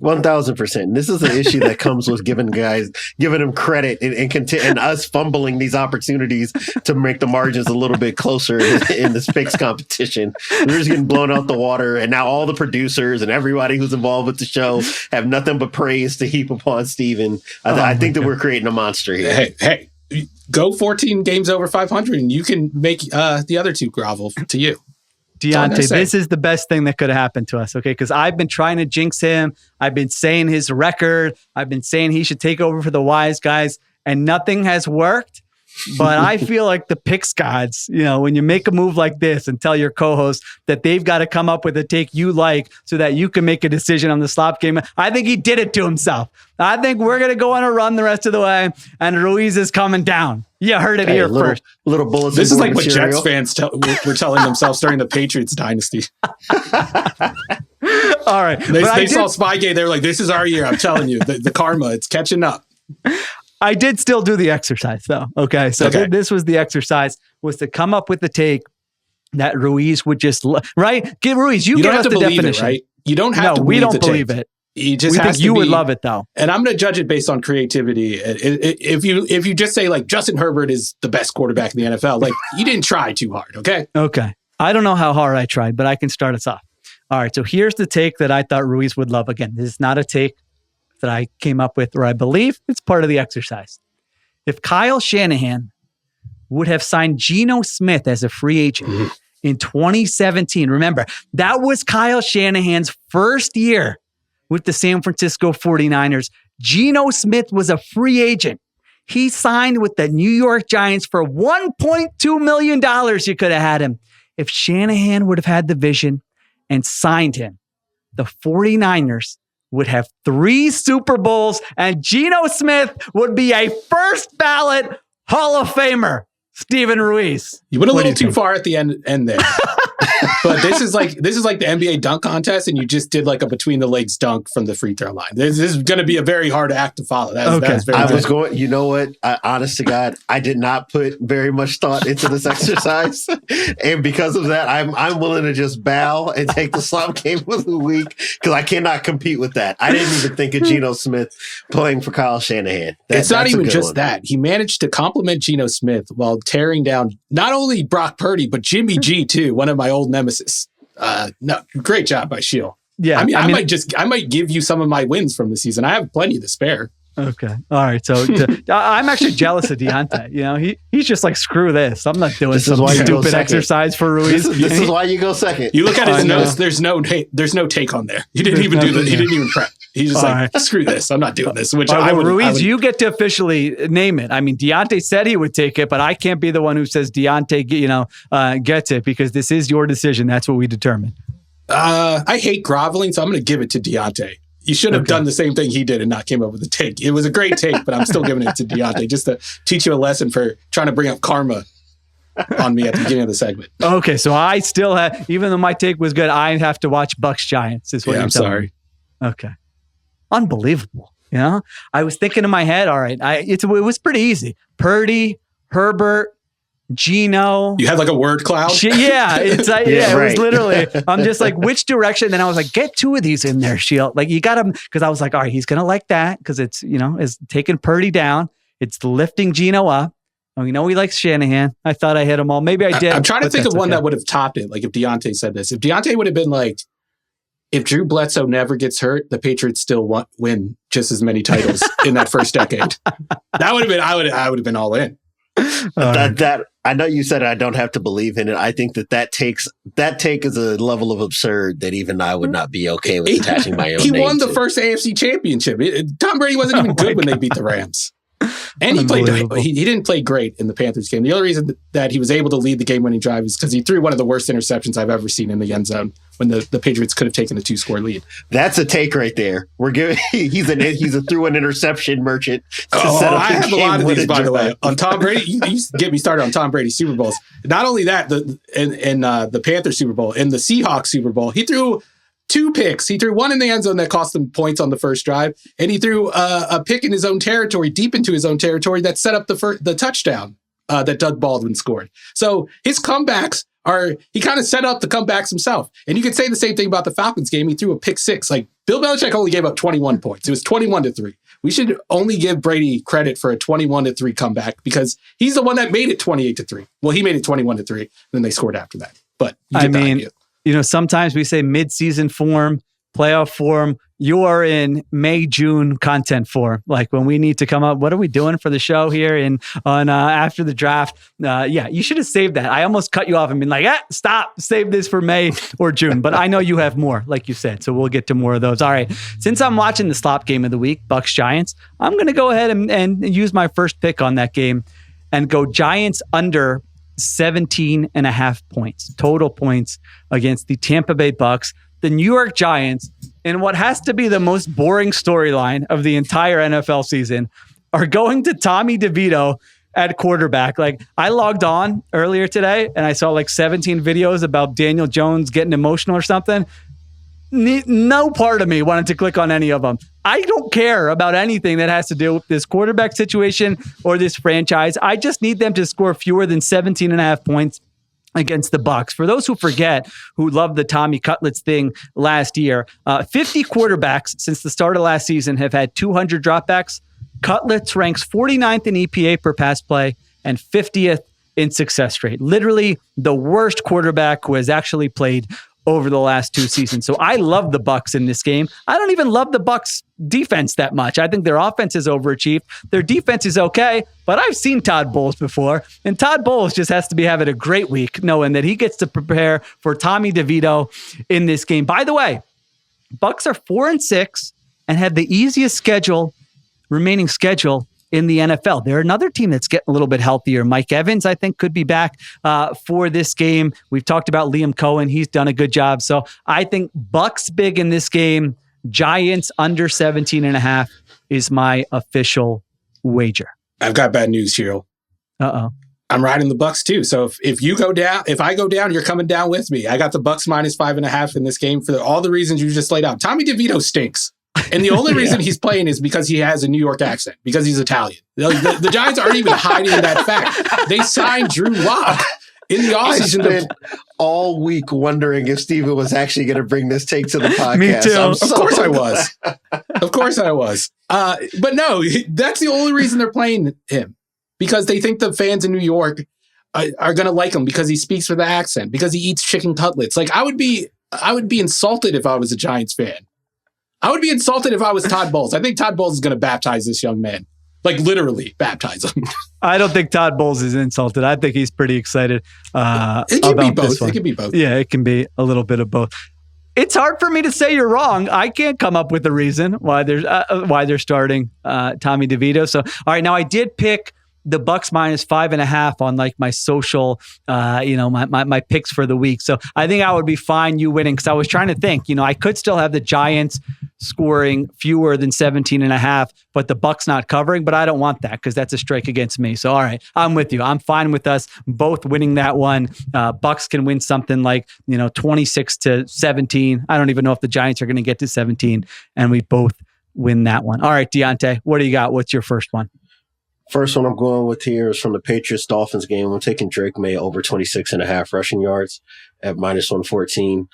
1,000%. This is an issue that comes with giving them credit and us fumbling these opportunities to make the margins a little bit closer in this picks competition. We're just getting blown out the water, and now all the producers and everybody who's involved with the show have nothing but praise to heap upon Steven. I think that we're creating a monster here. Hey, go 14 games over 500, and you can make the other 2 grovel to you. Diante, this is the best thing that could have happened to us, okay? Because I've been trying to jinx him. I've been saying his record. I've been saying he should take over for the wise guys, and nothing has worked. But I feel like the picks gods, when you make a move like this and tell your co-host that they've got to come up with a take you like so that you can make a decision on the slop game, I think he did it to himself. I think we're going to go on a run the rest of the way, and Ruiz is coming down. You heard it here first. Little bullets. This is like what Jets fans were telling themselves during the Patriots dynasty. All right. They saw Spygate. They were like, this is our year. I'm telling you, the karma, it's catching up. I did still do the exercise, though. Okay. So this was the exercise, was to come up with the take that Ruiz would just, right? Give Ruiz, you give us the definition. Right? You don't have to believe it. No, we don't believe it. He just we has think to you be, would love it, though. And I'm going to judge it based on creativity. If you just say, like, Justin Herbert is the best quarterback in the NFL, like, you didn't try too hard, okay? Okay. I don't know how hard I tried, but I can start us off. All right. So here's the take that I thought Ruiz would love. Again, this is not a take that I came up with, or I believe it's part of the exercise. If Kyle Shanahan would have signed Geno Smith as a free agent in 2017, remember, that was Kyle Shanahan's first year with the San Francisco 49ers. Geno Smith was a free agent. He signed with the New York Giants for $1.2 million. You could have had him. If Shanahan would have had the vision and signed him, the 49ers would have 3 Super Bowls, and Geno Smith would be a first ballot Hall of Famer. Steven Ruiz. You went a little too far at the end there. But this is like the NBA dunk contest, and you just did like a between the legs dunk from the free throw line. This is going to be a very hard act to follow. That's very was going. You know what? Honest to God, I did not put very much thought into this exercise, and because of that, I'm willing to just bow and take the slop game of the week because I cannot compete with that. I didn't even think of Geno Smith playing for Kyle Shanahan. It's not even just that. He managed to compliment Geno Smith while tearing down not only Brock Purdy but Jimmy G too, one of my old nemesis. No, great job by Sheil. Yeah, I might give you some of my wins from the season. I have plenty to spare. Okay. All right. So I'm actually jealous of Diante. He's just like, screw this. I'm not doing some stupid exercise for Ruiz. This is why you go second. You look at his notes. There's no take on there. He didn't even do that. He didn't even prep. He's just screw this. I'm not doing this. Which Ruiz, you get to officially name it. I mean, Diante said he would take it, but I can't be the one who says Diante, gets it because this is your decision. That's what we determined. I hate groveling, so I'm going to give it to Diante. You should have done the same thing he did and not came up with a take. It was a great take, but I'm still giving it to Diante just to teach you a lesson for trying to bring up karma on me at the beginning of the segment. Okay, so I still have, even though my take was good, I have to watch Bucks Giants. Is what you're telling me. Okay, unbelievable. I was thinking in my head, all right, it was pretty easy. Purdy, Herbert, Geno. You had like a word cloud? It's like, it was literally, I'm just like, which direction? Then I was like, get 2 of these in there, Sheil. Like, you got him, because I was like, all right, he's going to like that, because it's, it's taking Purdy down. It's lifting Geno up. Oh, he likes Shanahan. I thought I hit them all. Maybe I did. I'm trying to think of one that would have topped it. Like if Diante said this. If Diante would have been like, if Drew Bledsoe never gets hurt, the Patriots still win just as many titles in that first decade. That would have been, I would have been all in. That I know you said I don't have to believe in it. I think that take is a level of absurd that even I would not be okay with attaching my own name. He won the first AFC championship. Tom Brady wasn't even good when they beat the Rams. And he didn't play great in the Panthers game. The only reason that he was able to lead the game-winning drive is because he threw one of the worst interceptions I've ever seen in the end zone when the Patriots could have taken a 2-score lead. That's a take right there. We're giving he's a through an interception merchant. I have a lot of these, by the way. On Tom Brady, you get me started on Tom Brady's Super Bowls. Not only that, in the Panthers Super Bowl, in the Seahawks Super Bowl, he threw 2 picks. He threw one in the end zone that cost them points on the first drive, and he threw a pick in his own territory, deep into his own territory, that set up the touchdown that Doug Baldwin scored. So his comebacks he kind of set up the comebacks himself. And you could say the same thing about the Falcons game. He threw a pick 6. Like Bill Belichick only gave up 21 points. It was 21-3. We should only give Brady credit for a 21-3 comeback because he's the one that made it 28-3. Well, he made it 21-3. Then they scored after that. But sometimes we say mid-season form, playoff form. You are in May, June content form. Like when we need to come up, what are we doing for the show here on after the draft? You should have saved that. I almost cut you off and been like, stop, save this for May or June. But I know you have more, like you said. So we'll get to more of those. All right. Since I'm watching the slop game of the week, Bucs Giants, I'm going to go ahead and use my first pick on that game and go Giants under 17.5 points, total points against the Tampa Bay Bucs. The New York Giants, in what has to be the most boring storyline of the entire NFL season, are going to Tommy DeVito at quarterback. Like I logged on earlier today and I saw like 17 videos about Daniel Jones getting emotional or something. No part of me wanted to click on any of them. I don't care about anything that has to do with this quarterback situation or this franchise. I just need them to score fewer than 17.5 points against the Bucs. For those who forget, who loved the Tommy Cutlets thing last year, 50 quarterbacks since the start of last season have had 200 dropbacks. Cutlets ranks 49th in EPA per pass play and 50th in success rate. Literally the worst quarterback who has actually played over the last 2 seasons. So I love the Bucs in this game. I don't even love the Bucs defense that much. I think their offense is overachieved. Their defense is okay, but I've seen Todd Bowles before, and Todd Bowles just has to be having a great week knowing that he gets to prepare for Tommy DeVito in this game. By the way, Bucs are 4-6 and have the easiest remaining schedule in the NFL. They're another team that's getting a little bit healthier. Mike Evans, I think, could be back for this game. We've talked about Liam Cohen. He's done a good job. So I think Bucs big in this game. Giants under 17.5 is my official wager. I've got bad news, Sheil. Uh-oh. I'm riding the Bucs too. So if you go down, if I go down, you're coming down with me. I got the Bucs minus 5.5 in this game for all the reasons you just laid out. Tommy DeVito stinks. And the only reason he's playing is because he has a New York accent, because he's Italian. The Giants aren't even hiding that fact. They signed Drew Lock in the offseason. All week wondering if Steven was actually going to bring this take to the podcast. Me too. Of course I was. Of course I was. But no, that's the only reason they're playing him, because they think the fans in New York are going to like him because he speaks with the accent, because he eats chicken cutlets. Like I would be insulted if I was a Giants fan. I would be insulted if I was Todd Bowles. I think Todd Bowles is going to baptize this young man. Like literally baptize him. I don't think Todd Bowles is insulted. I think he's pretty excited it can be both. It can be both. Yeah, it can be a little bit of both. It's hard for me to say you're wrong. I can't come up with a reason why they're starting Tommy DeVito. So, all right, now I did pick the Bucs minus 5.5 on like my social, my picks for the week. So I think I would be fine you winning, because I was trying to think, I could still have the Giants scoring fewer than 17.5, but the Bucs not covering. But I don't want that, because that's a strike against me. So all right, I'm with you. I'm fine with us both winning that one. Bucs can win something like 26-17. I don't even know if the Giants are going to get to 17, and we both win that one. All right, Diante, what do you got? What's your first one? First one I'm going with here is from the Patriots-Dolphins game. I'm taking Drake May over 26.5 rushing yards at minus 114.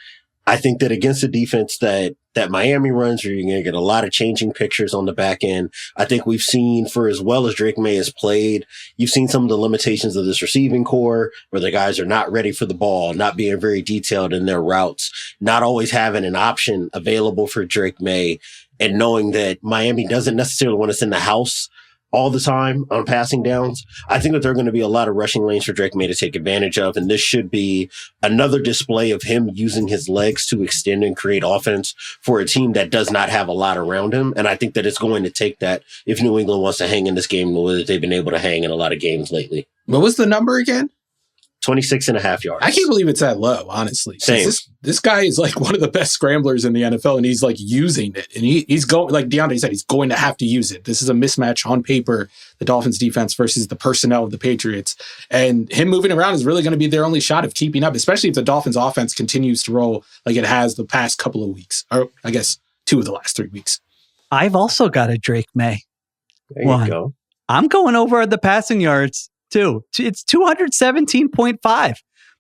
I think that against a defense that that Miami runs, where you're going to get a lot of changing pictures on the back end. I think we've seen, for as well as Drake May has played, you've seen some of the limitations of this receiving core, where the guys are not ready for the ball, not being very detailed in their routes, not always having an option available for Drake May, and knowing that Miami doesn't necessarily want to send the house all the time on passing downs. I think that there are going to be a lot of rushing lanes for Drake May to take advantage of, and this should be another display of him using his legs to extend and create offense for a team that does not have a lot around him. And I think that it's going to take that if New England wants to hang in this game the way that they've been able to hang in a lot of games lately. What was the number again? 26.5 yards. I can't believe it's that low, honestly. Same. This guy is like one of the best scramblers in the NFL, and he's like using it. And he's going, like Diante said, he's going to have to use it. This is a mismatch on paper, the Dolphins defense versus the personnel of the Patriots. And him moving around is really going to be their only shot of keeping up, especially if the Dolphins offense continues to roll like it has the past couple of weeks, or I guess 2 of the last 3 weeks. I've also got a Drake May. There you go. I'm going over the passing yards too. It's 217.5.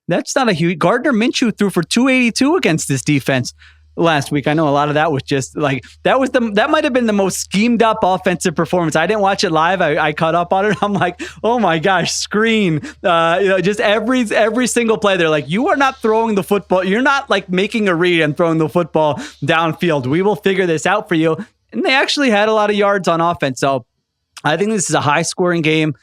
That's not a huge. Gardner Minshew threw for 282 against this defense last week. I know a lot of that was just like that might have been the most schemed up offensive performance. I didn't watch it live. I caught up on it. I'm like, oh my gosh, screen. Just every single play. They're like, you are not throwing the football. You're not like making a read and throwing the football downfield. We will figure this out for you. And they actually had a lot of yards on offense. So I think this is a high scoring game.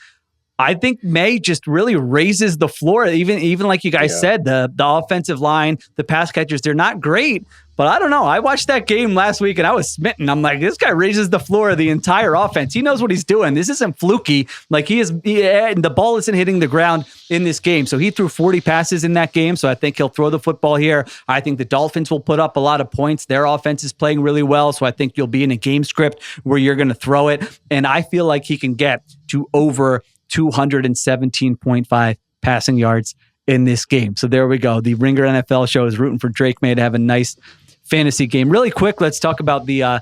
I think May just really raises the floor. Even like you guys said, the offensive line, the pass catchers, they're not great. But I don't know. I watched that game last week and I was smitten. I'm like, this guy raises the floor of the entire offense. He knows what he's doing. This isn't fluky. Like the ball isn't hitting the ground in this game. So he threw 40 passes in that game. So I think he'll throw the football here. I think the Dolphins will put up a lot of points. Their offense is playing really well. So I think you'll be in a game script where you're going to throw it. And I feel like he can get to over 217.5 passing yards in this game. So there we go. The Ringer NFL show is rooting for Drake May to have a nice fantasy game. Really quick, let's talk about the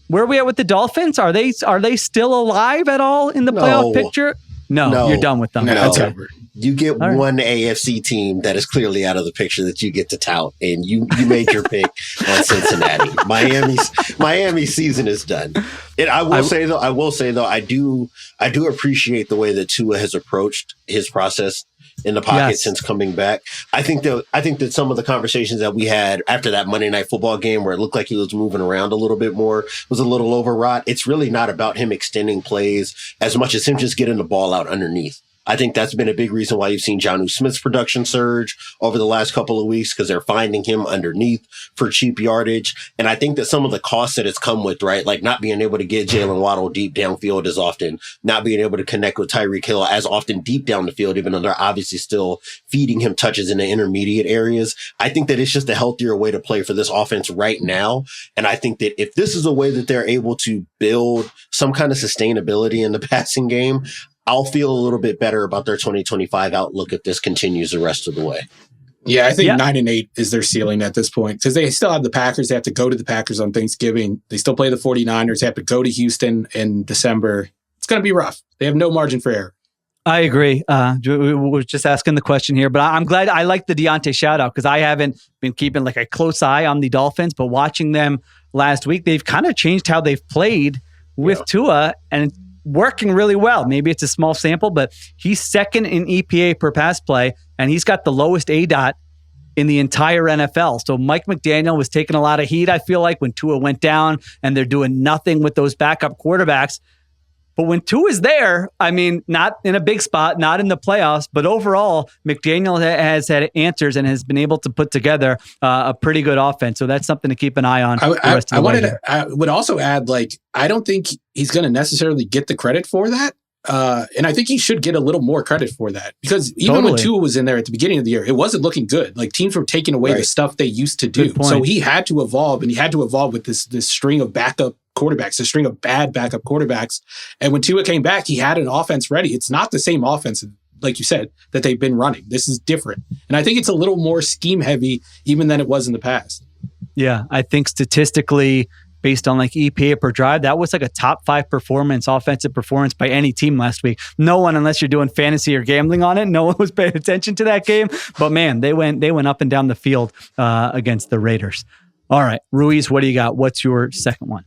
where are we at with the Dolphins? Are they still alive at all in the playoff picture? No, you're done with them. No, that's over. You get one AFC team that is clearly out of the picture that you get to tout, and you made your pick on Cincinnati. Miami's season is done. And I will say though, I do appreciate the way that Tua has approached his process in the pocket since coming back. I think that some of the conversations that we had after that Monday Night Football game, where it looked like he was moving around a little bit more, was a little overwrought. It's really not about him extending plays as much as him just getting the ball out underneath. I think that's been a big reason why you've seen Jonnu Smith's production surge over the last couple of weeks, because they're finding him underneath for cheap yardage. And I think that some of the costs that it's come with, right, like not being able to get Jalen Waddle deep downfield as often, not being able to connect with Tyreek Hill as often deep down the field, even though they're obviously still feeding him touches in the intermediate areas. I think that it's just a healthier way to play for this offense right now. And I think that if this is a way that they're able to build some kind of sustainability in the passing game, I'll feel a little bit better about their 2025 outlook if this continues the rest of the way. Yeah, I think 9-8 is their ceiling at this point, because they still have the Packers. They have to go to the Packers on Thanksgiving. They still play the 49ers. They have to go to Houston in December. It's going to be rough. They have no margin for error. I agree. We were just asking the question here, but I'm glad. I like the Diante shout out, because I haven't been keeping like a close eye on the Dolphins, but watching them last week, they've kind of changed how they've played with Tua, and working really well. Maybe it's a small sample, but he's second in EPA per pass play, and he's got the lowest ADOT in the entire NFL. So Mike McDaniel was taking a lot of heat, I feel like, when Tua went down, and they're doing nothing with those backup quarterbacks. But when Tua's there, I mean, not in a big spot, not in the playoffs, but overall, McDaniel has had answers and has been able to put together a pretty good offense. So that's something to keep an eye on. I would also add, like, I don't think he's going to necessarily get the credit for that. And I think he should get a little more credit for that, because even when Tua was in there at the beginning of the year, it wasn't looking good. Like, teams were taking away the stuff they used to do. So he had to evolve, and he had to evolve with this string of backup quarterbacks, a string of bad backup quarterbacks. And when Tua came back, he had an offense ready. It's not the same offense, like you said, that they've been running. This is different. And I think it's a little more scheme heavy even than it was in the past. Yeah, I think statistically, based on like EPA per drive, that was like a top 5 offensive performance by any team last week. No one, unless you're doing fantasy or gambling on it, no one was paying attention to that game. But man, they went up and down the field against the Raiders. All right, Ruiz, what do you got? What's your second one?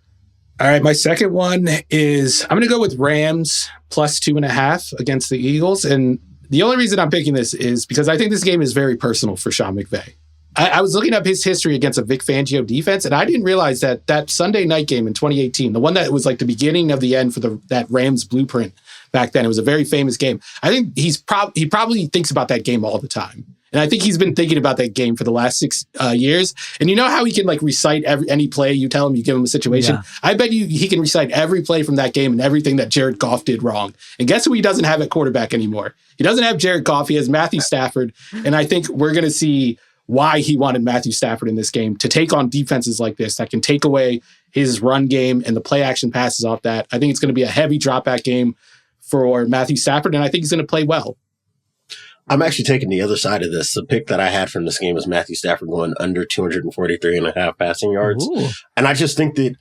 All right, my second one is I'm going to go with Rams plus 2.5 against the Eagles. And the only reason I'm picking this is because I think this game is very personal for Sean McVay. I was looking up his history against a Vic Fangio defense, and I didn't realize that Sunday night game in 2018, the one that was like the beginning of the end for that Rams blueprint back then, it was a very famous game. I think he probably thinks about that game all the time. And I think he's been thinking about that game for the last 6 years. And you know how he can like recite any play you tell him, you give him a situation? Yeah. I bet you he can recite every play from that game and everything that Jared Goff did wrong. And guess who he doesn't have at quarterback anymore? He doesn't have Jared Goff. He has Matthew Stafford. And I think we're going to see why he wanted Matthew Stafford in this game, to take on defenses like this that can take away his run game and the play action passes off that. I think it's going to be a heavy drop back game for Matthew Stafford, and I think he's going to play well. I'm actually taking the other side of this. The pick that I had from this game is Matthew Stafford going under 243.5 passing yards. Ooh. And I just think that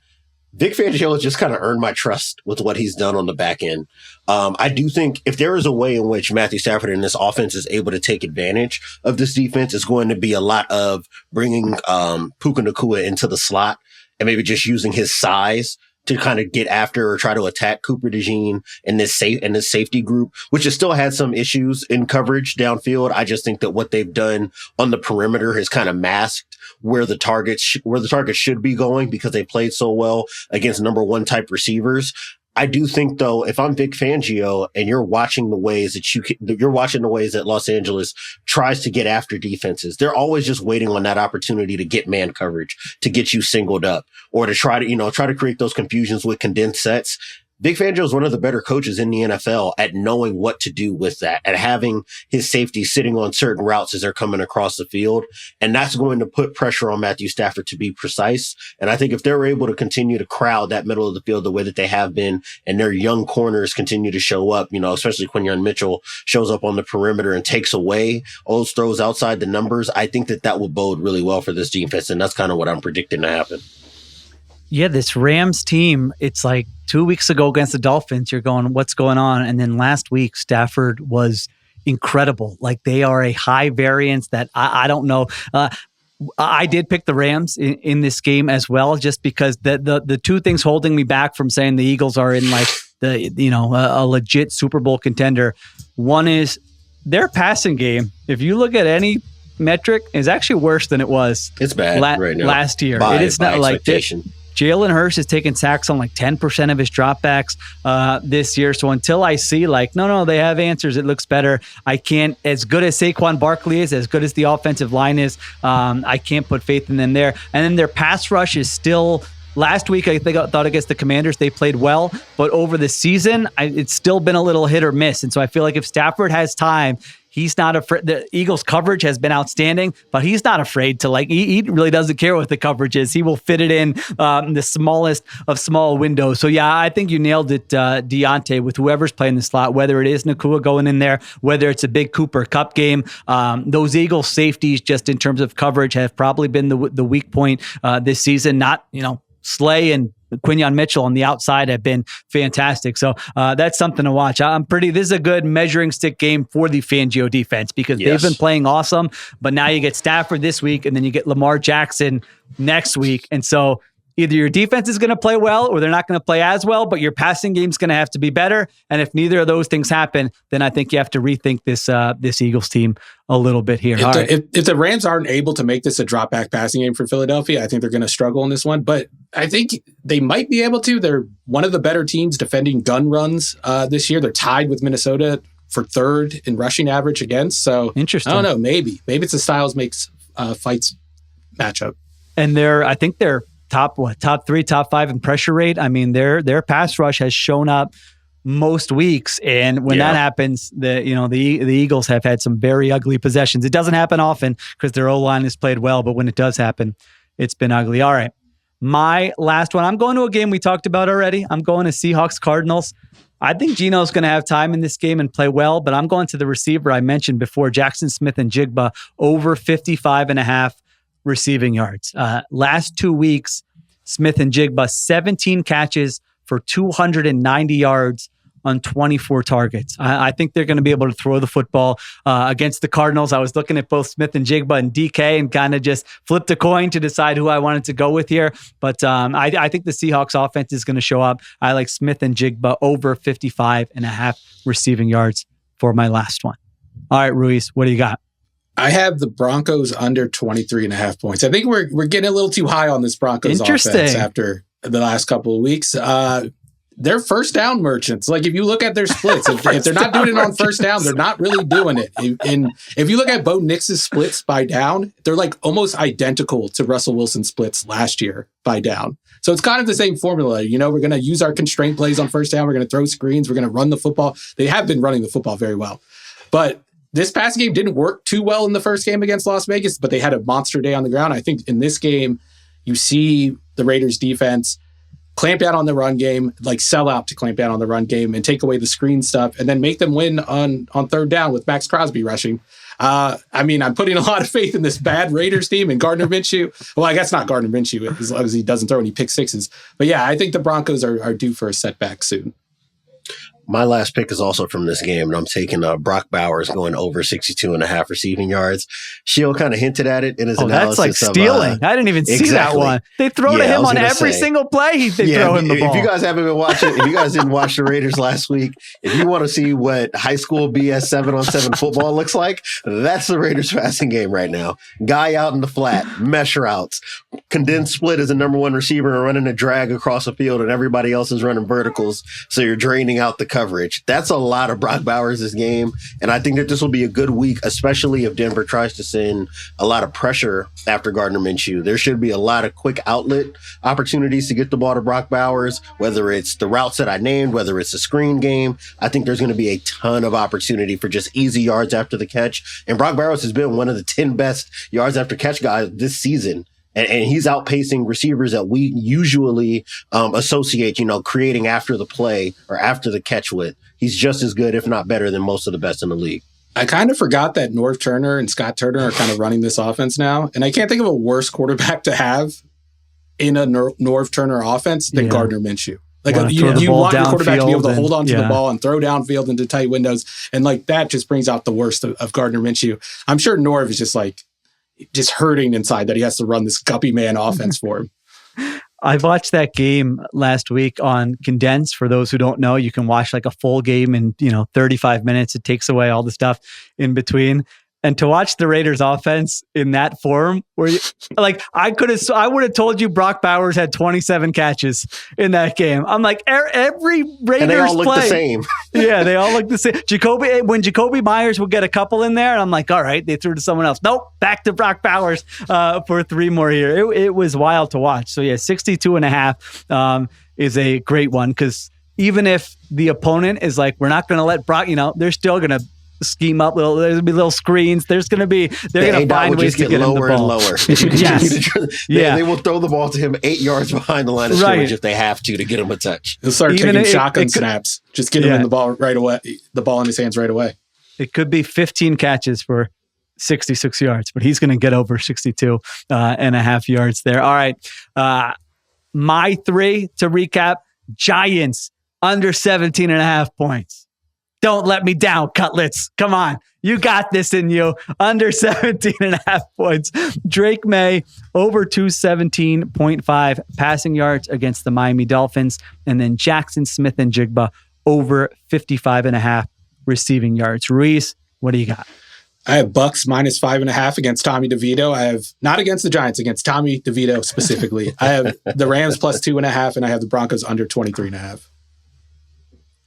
Vic Fangio has just kind of earned my trust with what he's done on the back end. I do think if there is a way in which Matthew Stafford and this offense is able to take advantage of this defense, it's going to be a lot of bringing Puka Nacua into the slot and maybe just using his size to kind of get after or try to attack Cooper DeJean in this safety group, which has still had some issues in coverage downfield. I just think that what they've done on the perimeter has kind of masked where the targets should be going because they played so well against number one type receivers. I do think though, if I'm Vic Fangio and you're watching the ways that Los Angeles tries to get after defenses, they're always just waiting on that opportunity to get man coverage, to get you singled up, or to try to create those confusions with condensed sets. Vic Fangio is one of the better coaches in the NFL at knowing what to do with that, at having his safety sitting on certain routes as they're coming across the field. And that's going to put pressure on Matthew Stafford to be precise. And I think if they're able to continue to crowd that middle of the field the way that they have been, and their young corners continue to show up, especially Quinyon Mitchell shows up on the perimeter and takes away those throws outside the numbers, I think that will bode really well for this defense. And that's kind of what I'm predicting to happen. Yeah, this Rams team, it's like 2 weeks ago against the Dolphins, you're going, what's going on? And then last week, Stafford was incredible. Like they are a high variance that I don't know. I did pick the Rams in this game as well, just because the two things holding me back from saying the Eagles are in like a legit Super Bowl contender. One is their passing game. If you look at any metric, is actually worse than it was. It's bad right now. Last year. It is not like Jalen Hurts has taken sacks on like 10% of his dropbacks this year. So until I see no, they have answers, it looks better. I can't, as good as Saquon Barkley is, as good as the offensive line is, I can't put faith in them there. And then their pass rush is still, last week I thought against the Commanders they played well, but over the season it's still been a little hit or miss. And so I feel like if Stafford has time, he's not afraid. The Eagles' coverage has been outstanding, but he's not afraid to he really doesn't care what the coverage is. He will fit it in the smallest of small windows. So yeah, I think you nailed it, Diante, with whoever's playing the slot, whether it is Nacua going in there, whether it's a big Cooper Kupp game. Those Eagles safeties, just in terms of coverage, have probably been the weak point this season. Not, Slay and Quinyon Mitchell on the outside have been fantastic. So that's something to watch. This is a good measuring stick game for the Fangio defense because they've been playing awesome, but now you get Stafford this week and then you get Lamar Jackson next week. And so either your defense is going to play well or they're not going to play as well, but your passing game's going to have to be better. And if neither of those things happen, then I think you have to rethink this Eagles team a little bit here. If the Rams aren't able to make this a drop back passing game for Philadelphia, I think they're going to struggle in this one. But I think they might be able to. They're one of the better teams defending gun runs this year. They're tied with Minnesota for third in rushing average against. So interesting. I don't know. Maybe it's a styles makes fights matchup. And I think they're top 3, top 5 in pressure rate. I mean, their pass rush has shown up most weeks, and when that happens, the Eagles have had some very ugly possessions. It doesn't happen often because their O-line has played well, but when it does happen, it's been ugly. All right, my last one. I'm going to a game we talked about already. I'm going to Seahawks Cardinals. I think Geno's going to have time in this game and play well, but I'm going to the receiver I mentioned before, Jackson Smith-Njigba, over 55.5 receiving yards. Last 2 weeks, Smith-Njigba, 17 catches for 290 yards on 24 targets. I think they're going to be able to throw the football against the Cardinals. I was looking at both Smith and Jigba and DK and kind of just flipped a coin to decide who I wanted to go with here. But I think the Seahawks offense is going to show up. I like Smith and Jigba over 55.5 receiving yards for my last one. All right, Ruiz, what do you got? I have the Broncos under 23.5 points. I think we're getting a little too high on this Broncos offense after the last couple of weeks. They're first down merchants. Like, if you look at their splits, if they're not doing it on first down, they're not really doing it. And if you look at Bo Nix's splits by down, they're like almost identical to Russell Wilson's splits last year by down. So it's kind of the same formula. You know, we're going to use our constraint plays on first down. We're going to throw screens. We're going to run the football. They have been running the football very well. But this passing game didn't work too well in the first game against Las Vegas, but they had a monster day on the ground. I think in this game, you see the Raiders defense clamp down on the run game, like sell out to clamp down on the run game and take away the screen stuff and then make them win on third down with Max Crosby rushing. I mean, I'm putting a lot of faith in this bad Raiders team and Gardner Minshew. Well, I guess not Gardner Minshew as long as he doesn't throw any pick sixes. But yeah, I think the Broncos are due for a setback soon. My last pick is also from this game, and I'm taking Brock Bowers going over 62.5 receiving yards. Sheil kind of hinted at it in his analysis. That's like stealing. I didn't even see that one. They throw to him on every single play. They throw him the ball. If you guys haven't been watching, if you guys didn't watch the Raiders last week, if you want to see what high school BS 7-on-7 football looks like, that's the Raiders passing game right now. Guy out in the flat, mesh routes, condensed split as a number one receiver and running a drag across the field, and everybody else is running verticals. So you're draining out the coverage. That's a lot of Brock Bowers this game. And I think that this will be a good week, especially if Denver tries to send a lot of pressure after Gardner Minshew. There should be a lot of quick outlet opportunities to get the ball to Brock Bowers, whether it's the routes that I named, whether it's a screen game. I think there's going to be a ton of opportunity for just easy yards after the catch. And Brock Bowers has been one of the 10 best yards after catch guys this season. And he's outpacing receivers that we usually associate, creating after the play or after the catch with. He's just as good, if not better, than most of the best in the league. I kind of forgot that Norv Turner and Scott Turner are kind of running this offense now. And I can't think of a worse quarterback to have in a Norv Turner offense than Gardner Minshew. Like, you want your quarterback to be able to hold on to the ball and throw downfield into tight windows. And like that just brings out the worst of Gardner Minshew. I'm sure Norv is just hurting inside that he has to run this guppy man offense for him. I watched that game last week on condensed. For those who don't know, you can watch like a full game in 35 minutes. It takes away all the stuff in between. And to watch the Raiders offense in that form, where I would have told you Brock Bowers had 27 catches in that game. I'm like, every Raiders and they all look play, the same. Yeah, they all look the same. When Jacoby Myers would get a couple in there, I'm like, all right, they threw to someone else. Nope, back to Brock Bowers for 3 more here. It was wild to watch. So yeah, 62.5 is a great one, because even if the opponent is like, we're not going to let Brock, they're still going to scheme up there's gonna be little screens. They're gonna find ways to get him the ball. And lower. Yes. They will throw the ball to him 8 yards behind the line of scrimmage if they have to get him a touch. He'll start taking shotgun snaps. Just get him in the ball right away. The ball in his hands right away. It could be 15 catches for 66 yards, but he's going to get over 62 and a half yards there. All right. My 3 to recap: Giants under 17.5 points. Don't let me down, Cutlets. Come on. You got this in you. Under 17.5 points. Drake May over 217.5 passing yards against the Miami Dolphins. And then Jackson Smith and Jigba over 55.5 receiving yards. Ruiz, what do you got? I have Bucks minus 5.5 against Tommy DeVito. I have, not against the Giants, against Tommy DeVito specifically. I have the Rams plus 2.5, and I have the Broncos under 23.5.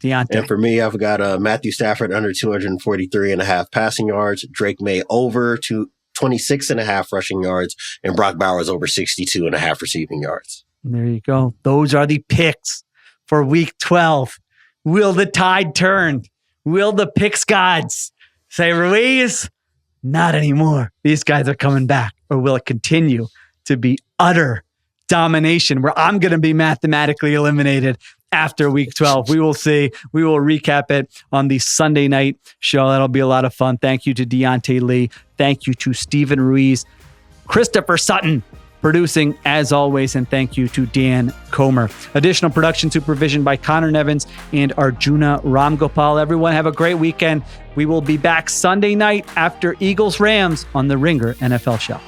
Diante. And for me, I've got Matthew Stafford under 243.5 passing yards, Drake May over to 26.5 rushing yards, and Brock Bowers over 62.5 receiving yards. There you go. Those are the picks for week 12. Will the tide turn? Will the picks gods say, Ruiz, not anymore? These guys are coming back. Or will it continue to be utter domination where I'm going to be mathematically eliminated after week 12? We will see. We will recap it on the Sunday night show. That'll be a lot of fun. Thank you to Diante Lee. Thank you to Stephen Ruiz, Christopher Sutton, producing as always, and thank you to Dan Comer. Additional production supervision by Conor Nevins and Arjuna Ramgopal. Everyone have a great weekend. We will be back Sunday night after Eagles-Rams on the Ringer NFL Show.